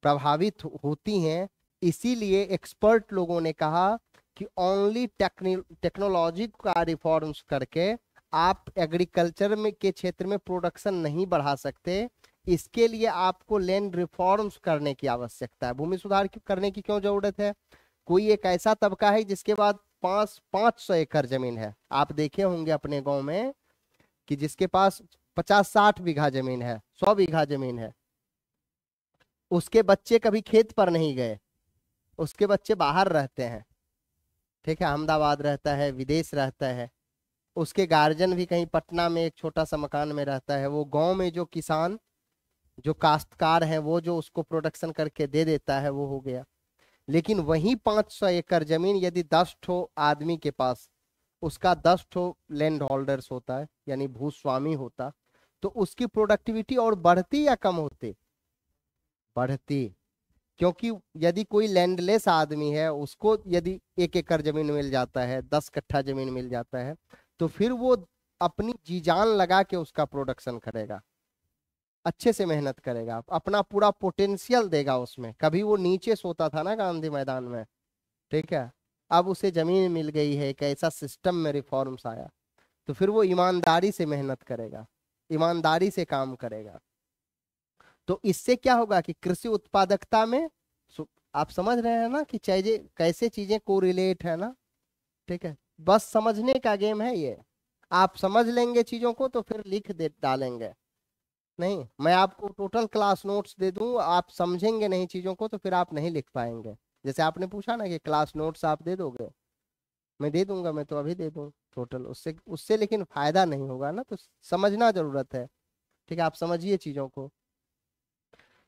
प्रभावित होती हैं। इसीलिए एक्सपर्ट लोगों ने कहा कि ओनली टेक्नोलॉजी का रिफॉर्म्स करके आप एग्रीकल्चर में के क्षेत्र में प्रोडक्शन नहीं बढ़ा सकते। इसके लिए आपको लैंड रिफॉर्म्स करने की आवश्यकता है। भूमि सुधार करने की क्यों जरूरत है? कोई एक ऐसा तबका है जिसके बाद 500 एकड़ जमीन है, आप देखे होंगे अपने गांव में कि जिसके पास 50-60 बीघा जमीन है, 100 बीघा जमीन है, उसके बच्चे कभी खेत पर नहीं गए, उसके बच्चे बाहर रहते हैं, ठीक है, अहमदाबाद रहता है, विदेश रहता है, उसके गार्जियन भी कहीं पटना में एक छोटा सा मकान में रहता है। वो गांव में जो किसान जो काश्तकार है वो जो उसको प्रोडक्शन करके दे देता है वो हो गया। लेकिन वही 500 एकड़ जमीन यदि 10 ठो आदमी के पास, उसका 10 ठो लैंड होल्डर्स होता है यानी भूस्वामी होता, तो उसकी प्रोडक्टिविटी और बढ़ती या कम होती? बढ़ती। क्योंकि यदि कोई लैंडलेस आदमी है, उसको यदि 1 एकड़ जमीन मिल जाता है, 10 कट्ठा जमीन मिल जाता है, तो फिर वो अपनी जी जान लगा के उसका प्रोडक्शन करेगा, अच्छे से मेहनत करेगा, अपना पूरा पोटेंशियल देगा उसमें। कभी वो नीचे सोता था ना गांधी मैदान में, ठीक है, अब उसे जमीन मिल गई है, एक ऐसा सिस्टम में रिफॉर्म्स आया, तो फिर वो ईमानदारी से मेहनत करेगा, ईमानदारी से काम करेगा। तो इससे क्या होगा कि कृषि उत्पादकता में आप समझ रहे हैं ना कि चाहिए कैसे चीजें कोरिलेट है ना, ठीक है, बस समझने का गेम है ये। आप समझ लेंगे चीजों को तो फिर लिख दे डालेंगे, नहीं मैं आपको टोटल क्लास नोट्स दे दूं, आप समझेंगे नहीं चीजों को तो फिर आप नहीं लिख पाएंगे। जैसे आपने पूछा ना कि क्लास नोट्स आप दे दोगे, मैं दे दूंगा, मैं तो अभी दे दूं, टोटल उससे उससे लेकिन फायदा नहीं होगा ना, तो समझना जरूरत है। ठीक है, आप समझिए चीजों को।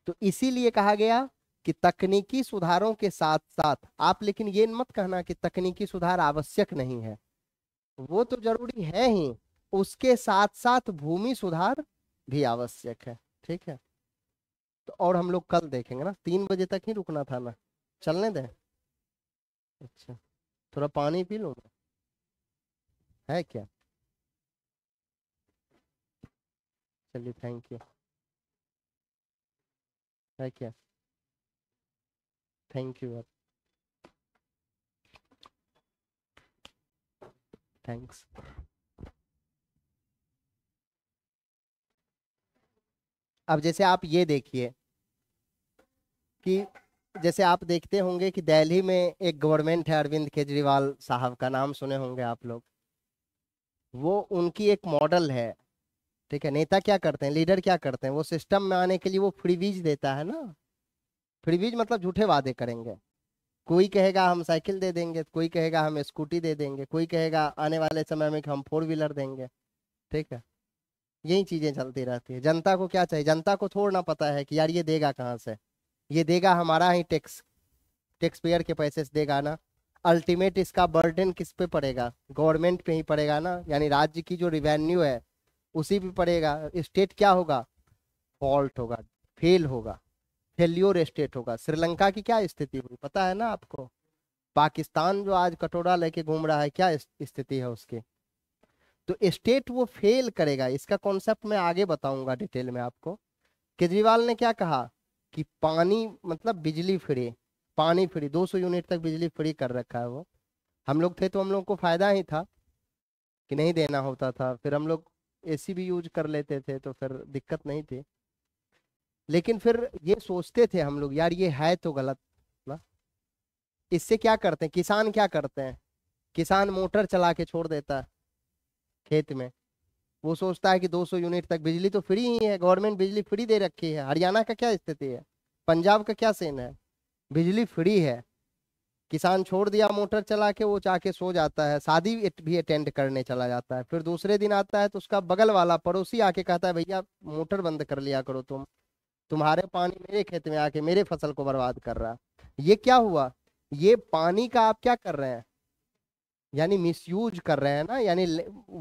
तो इसीलिए कहा गया कि तकनीकी सुधारों के साथ साथ आप, लेकिन ये मत कहना कि तकनीकी सुधार आवश्यक नहीं है, वो तो जरूरी है ही, उसके साथ साथ भूमि सुधार भी आवश्यक है। ठीक है, तो और हम लोग कल देखेंगे ना, 3 बजे तक ही रुकना था ना, चलने दें। अच्छा, थोड़ा पानी पी लूँ, है क्या? चलिए, थैंक यू। है क्या? Thank you, thanks. अब जैसे आप ये देखिए कि जैसे आप देखते होंगे कि दिल्ली में एक गवर्नमेंट है, अरविंद केजरीवाल साहब का नाम सुने होंगे आप लोग। वो उनकी एक मॉडल है। ठीक है, नेता क्या करते हैं, लीडर क्या करते हैं, वो सिस्टम में आने के लिए वो फ्रीबीज देता है ना। फ्रीबीज मतलब झूठे वादे करेंगे। कोई कहेगा हम साइकिल दे देंगे, कोई कहेगा हम स्कूटी दे देंगे, कोई कहेगा आने वाले समय में कि हम 4 व्हीलर देंगे। ठीक है, यही चीजें चलती रहती है। जनता को क्या चाहिए, जनता को थोड़ा ना पता है कि यार ये देगा कहाँ से, ये देगा हमारा ही टैक्स, टैक्स पेयर के पैसे से देगा ना। अल्टीमेट इसका बर्डन किस पे पड़ेगा, गवर्नमेंट पे ही पड़ेगा ना, यानी राज्य की जो रिवेन्यू है उसी पे पड़ेगा। स्टेट क्या होगा, फॉल्ट होगा, फेल होगा, फेल्योर स्टेट होगा। श्रीलंका की क्या स्थिति हुई पता है ना आपको? पाकिस्तान जो आज कटोरा लेके घूम रहा है, क्या स्थिति है उसकी? तो स्टेट वो फेल करेगा। इसका कॉन्सेप्ट मैं आगे बताऊंगा डिटेल में आपको। केजरीवाल ने क्या कहा कि पानी मतलब बिजली फ्री, पानी फ्री, 200 यूनिट तक बिजली फ्री कर रखा है वो। हम लोग थे तो हम लोग को फायदा ही था कि नहीं देना होता था, फिर हम लोग एसी भी यूज कर लेते थे तो फिर दिक्कत नहीं थी। लेकिन फिर ये सोचते थे हम लोग, यार ये है तो गलत ना। इससे क्या करते हैं किसान, क्या करते हैं, किसान मोटर चला के छोड़ देता है खेत में। वो सोचता है कि 200 यूनिट तक बिजली तो फ्री ही है, गवर्नमेंट बिजली फ्री दे रखी है। हरियाणा का क्या स्थिति है, पंजाब का क्या सीन है, बिजली फ्री है। किसान छोड़ दिया मोटर चला के, वो जाके सो जाता है, शादी भी अटेंड करने चला जाता है। फिर दूसरे दिन आता है तो उसका बगल वाला पड़ोसी आके कहता है भैया मोटर बंद कर लिया करो, तुम्हारे पानी मेरे खेत में आके मेरे फसल को बर्बाद कर रहा है। ये क्या हुआ, ये पानी का आप क्या कर रहे हैं, यानी मिसयूज कर रहे हैं ना, यानी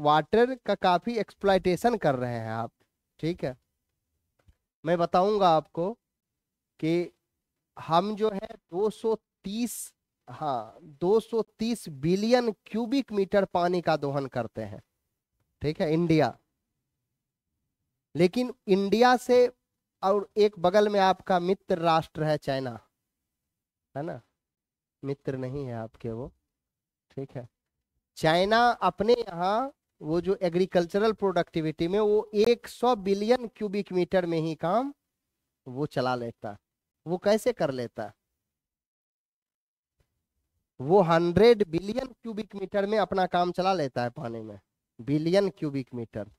वाटर का काफी एक्सप्लॉयटेशन कर रहे हैं आप। ठीक है, मैं बताऊंगा आपको कि हम जो है 230, हाँ 230 बिलियन क्यूबिक मीटर पानी का दोहन करते हैं। ठीक है, इंडिया। लेकिन इंडिया से और एक बगल में आपका मित्र राष्ट्र है चाइना, है ना, मित्र नहीं है आपके वो। ठीक है, चाइना अपने यहाँ वो जो एग्रीकल्चरल प्रोडक्टिविटी में वो 100 बिलियन क्यूबिक मीटर में ही काम वो चला लेता। वो कैसे कर लेता, वो 100 बिलियन क्यूबिक मीटर में अपना काम चला लेता है पानी में, बिलियन क्यूबिक मीटर।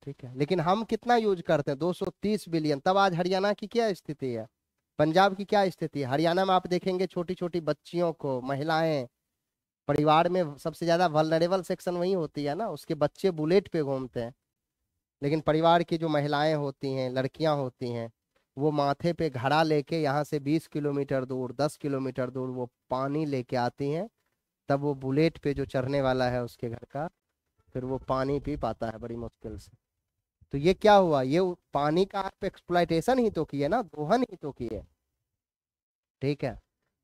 ठीक है, लेकिन हम कितना यूज करते हैं, 230 बिलियन। तब आज हरियाणा की क्या स्थिति है, पंजाब की क्या स्थिति है? हरियाणा में आप देखेंगे छोटी छोटी बच्चियों को, महिलाएं, परिवार में सबसे ज्यादा वल्नरेबल सेक्शन वही होती है ना, उसके बच्चे बुलेट पे घूमते हैं। लेकिन परिवार की जो महिलाएं होती हैं, लड़कियां होती हैं, वो माथे पे घड़ा लेके यहाँ से 20 किलोमीटर दूर, 10 किलोमीटर दूर वो पानी लेके आती हैं। तब वो बुलेट पे जो चढ़ने वाला है उसके घर का, फिर वो पानी पी पाता है बड़ी मुश्किल से। तो ये क्या हुआ, ये पानी का आप एक्सप्लॉयटेशन ही तो किए ना, दोहन ही तो किए। ठीक है,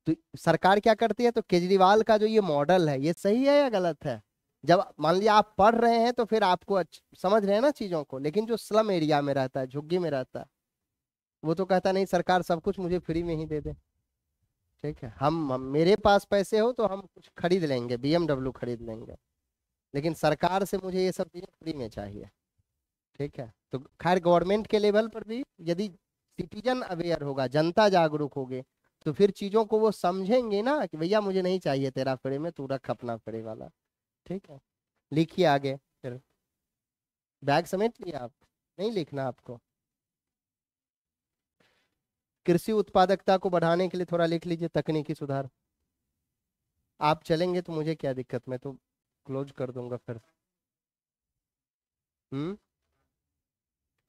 तो सरकार क्या करती है, तो केजरीवाल का जो ये मॉडल है ये सही है या गलत है? जब मान लिया आप पढ़ रहे हैं तो फिर आपको समझ रहे हैं ना चीजों को। लेकिन जो स्लम एरिया में रहता है, झुग्गी में रहता है, वो तो कहता नहीं सरकार सब कुछ मुझे फ्री में ही दे दे। ठीक है, हम मेरे पास पैसे हो तो हम कुछ खरीद लेंगे, BMW खरीद लेंगे, लेकिन सरकार से मुझे ये सब चीजें फ्री में चाहिए। ठीक है, तो खैर गवर्नमेंट के लेवल पर भी यदि सिटीजन अवेयर होगा, जनता जागरूक होगी, तो फिर चीजों को वो समझेंगे ना कि भैया मुझे नहीं चाहिए तेरा फ्री में, तू रख अपना फ्री वाला। ठीक है, लिखिए आगे फिर। बैग समेट लिया आप, नहीं लिखना आपको? कृषि उत्पादकता को बढ़ाने के लिए थोड़ा लिख लीजिए, तकनीकी सुधार। आप चलेंगे तो मुझे क्या दिक्कत, मैं तो क्लोज कर दूंगा फिर। हम्म।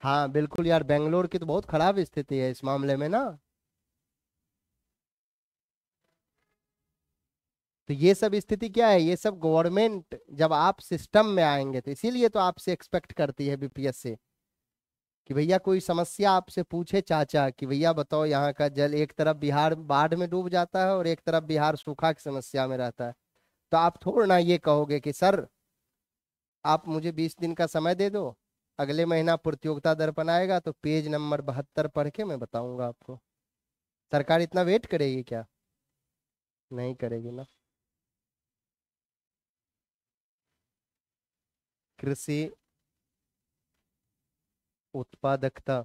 हाँ बिल्कुल यार, बेंगलोर की तो बहुत खराब स्थिति है इस मामले में ना। तो ये सब स्थिति क्या है, ये सब गवर्नमेंट जब आप सिस्टम में आएंगे तो इसीलिए तो आपसे एक्सपेक्ट करती है बीपीएससी कि भैया कोई समस्या आपसे पूछे चाचा कि भैया बताओ यहाँ का जल, एक तरफ बिहार बाढ़ में डूब जाता है और एक तरफ बिहार सूखा की समस्या में रहता है। तो आप थोड़ा ना ये कहोगे कि सर आप मुझे 20 दिन का समय दे दो, अगले महीना प्रतियोगिता दर्पण आएगा तो पेज नंबर 72 पढ़ के मैं बताऊंगा आपको। सरकार इतना वेट करेगी क्या? नहीं करेगी ना। कृषि उत्पादकता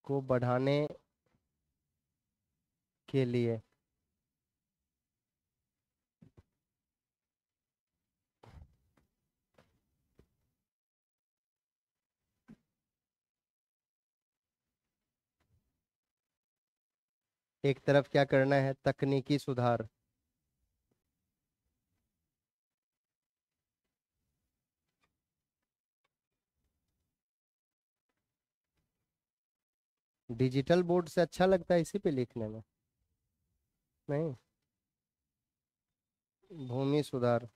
को बढ़ाने के लिए एक तरफ क्या करना है, तकनीकी सुधार। डिजिटल बोर्ड से अच्छा लगता है इसी पे लिखने में? नहीं। भूमि सुधार।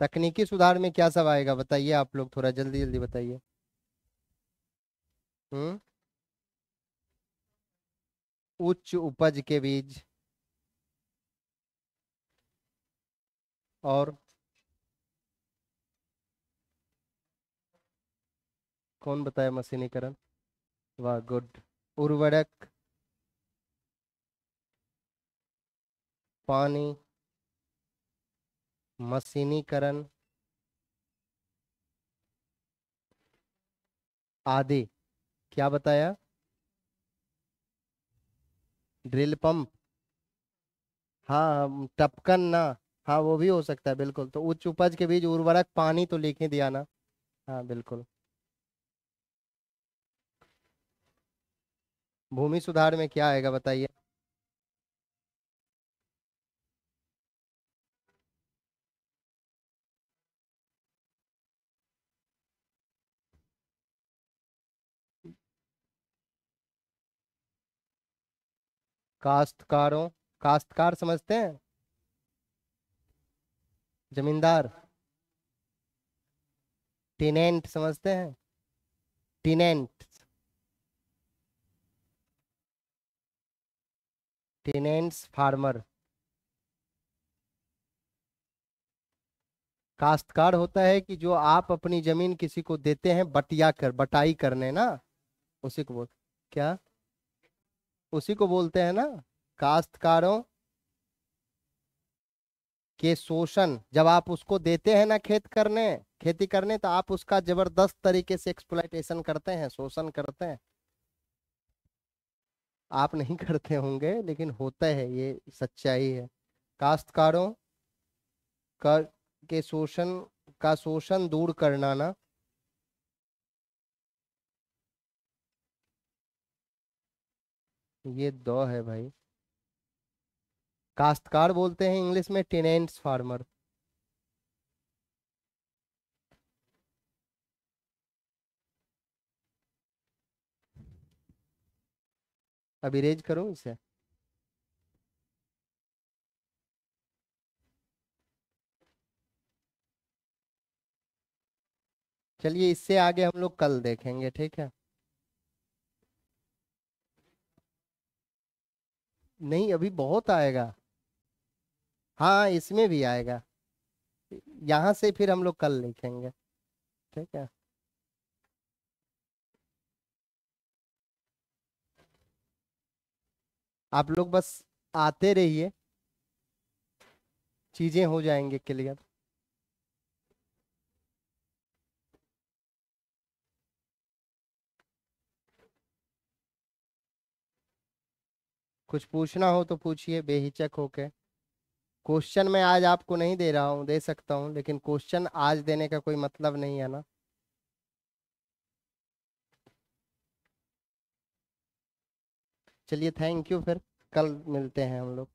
तकनीकी सुधार में क्या सब आएगा बताइए, आप लोग थोड़ा जल्दी जल्दी बताइए। हम्म। उच्च उपज के बीज। और कौन बताया? मशीनीकरण। वाह गुड। उर्वरक, पानी, मशीनीकरण आदि। क्या बताया? Drill pump. हाँ टपकन ना। हाँ वो भी हो सकता है बिल्कुल। तो उच्च उपज के बीज, उर्वरक, पानी तो लिख ही दिया ना। हाँ बिल्कुल। भूमि सुधार में क्या आएगा बताइए। काश्तकारों, काश्तकार समझते हैं? जमींदार। टिनेंट समझते हैं? टिनेंट। टिनेंट्स फार्मर। काश्तकार होता है कि जो आप अपनी जमीन किसी को देते हैं बटिया कर, बटाई करने ना, उसी को बोल। क्या? उसी को बोलते हैं ना। काश्तकारों के शोषण, जब आप उसको देते हैं ना खेत करने, खेती करने, तो आप उसका जबरदस्त तरीके से एक्सप्लॉइटेशन करते हैं, शोषण करते हैं। आप नहीं करते होंगे लेकिन होता है, ये सच्चाई है। काश्तकारों का के शोषण, का शोषण दूर करना ना। ये दो है भाई। काश्तकार बोलते हैं इंग्लिश में टेनेंट्स फार्मर। अब इरेज करूं इसे? चलिए इससे आगे हम लोग कल देखेंगे, ठीक है? नहीं अभी बहुत आएगा। हाँ इसमें भी आएगा। यहाँ से फिर हम लोग कल लिखेंगे, ठीक है? आप लोग बस आते रहिए, चीजें हो जाएंगे क्लियर। कुछ पूछना हो तो पूछिए बेहिचक होके। क्वेश्चन मैं आज आपको नहीं दे रहा हूँ, दे सकता हूँ लेकिन क्वेश्चन आज देने का कोई मतलब नहीं है ना। चलिए थैंक यू, फिर कल मिलते हैं हम लोग।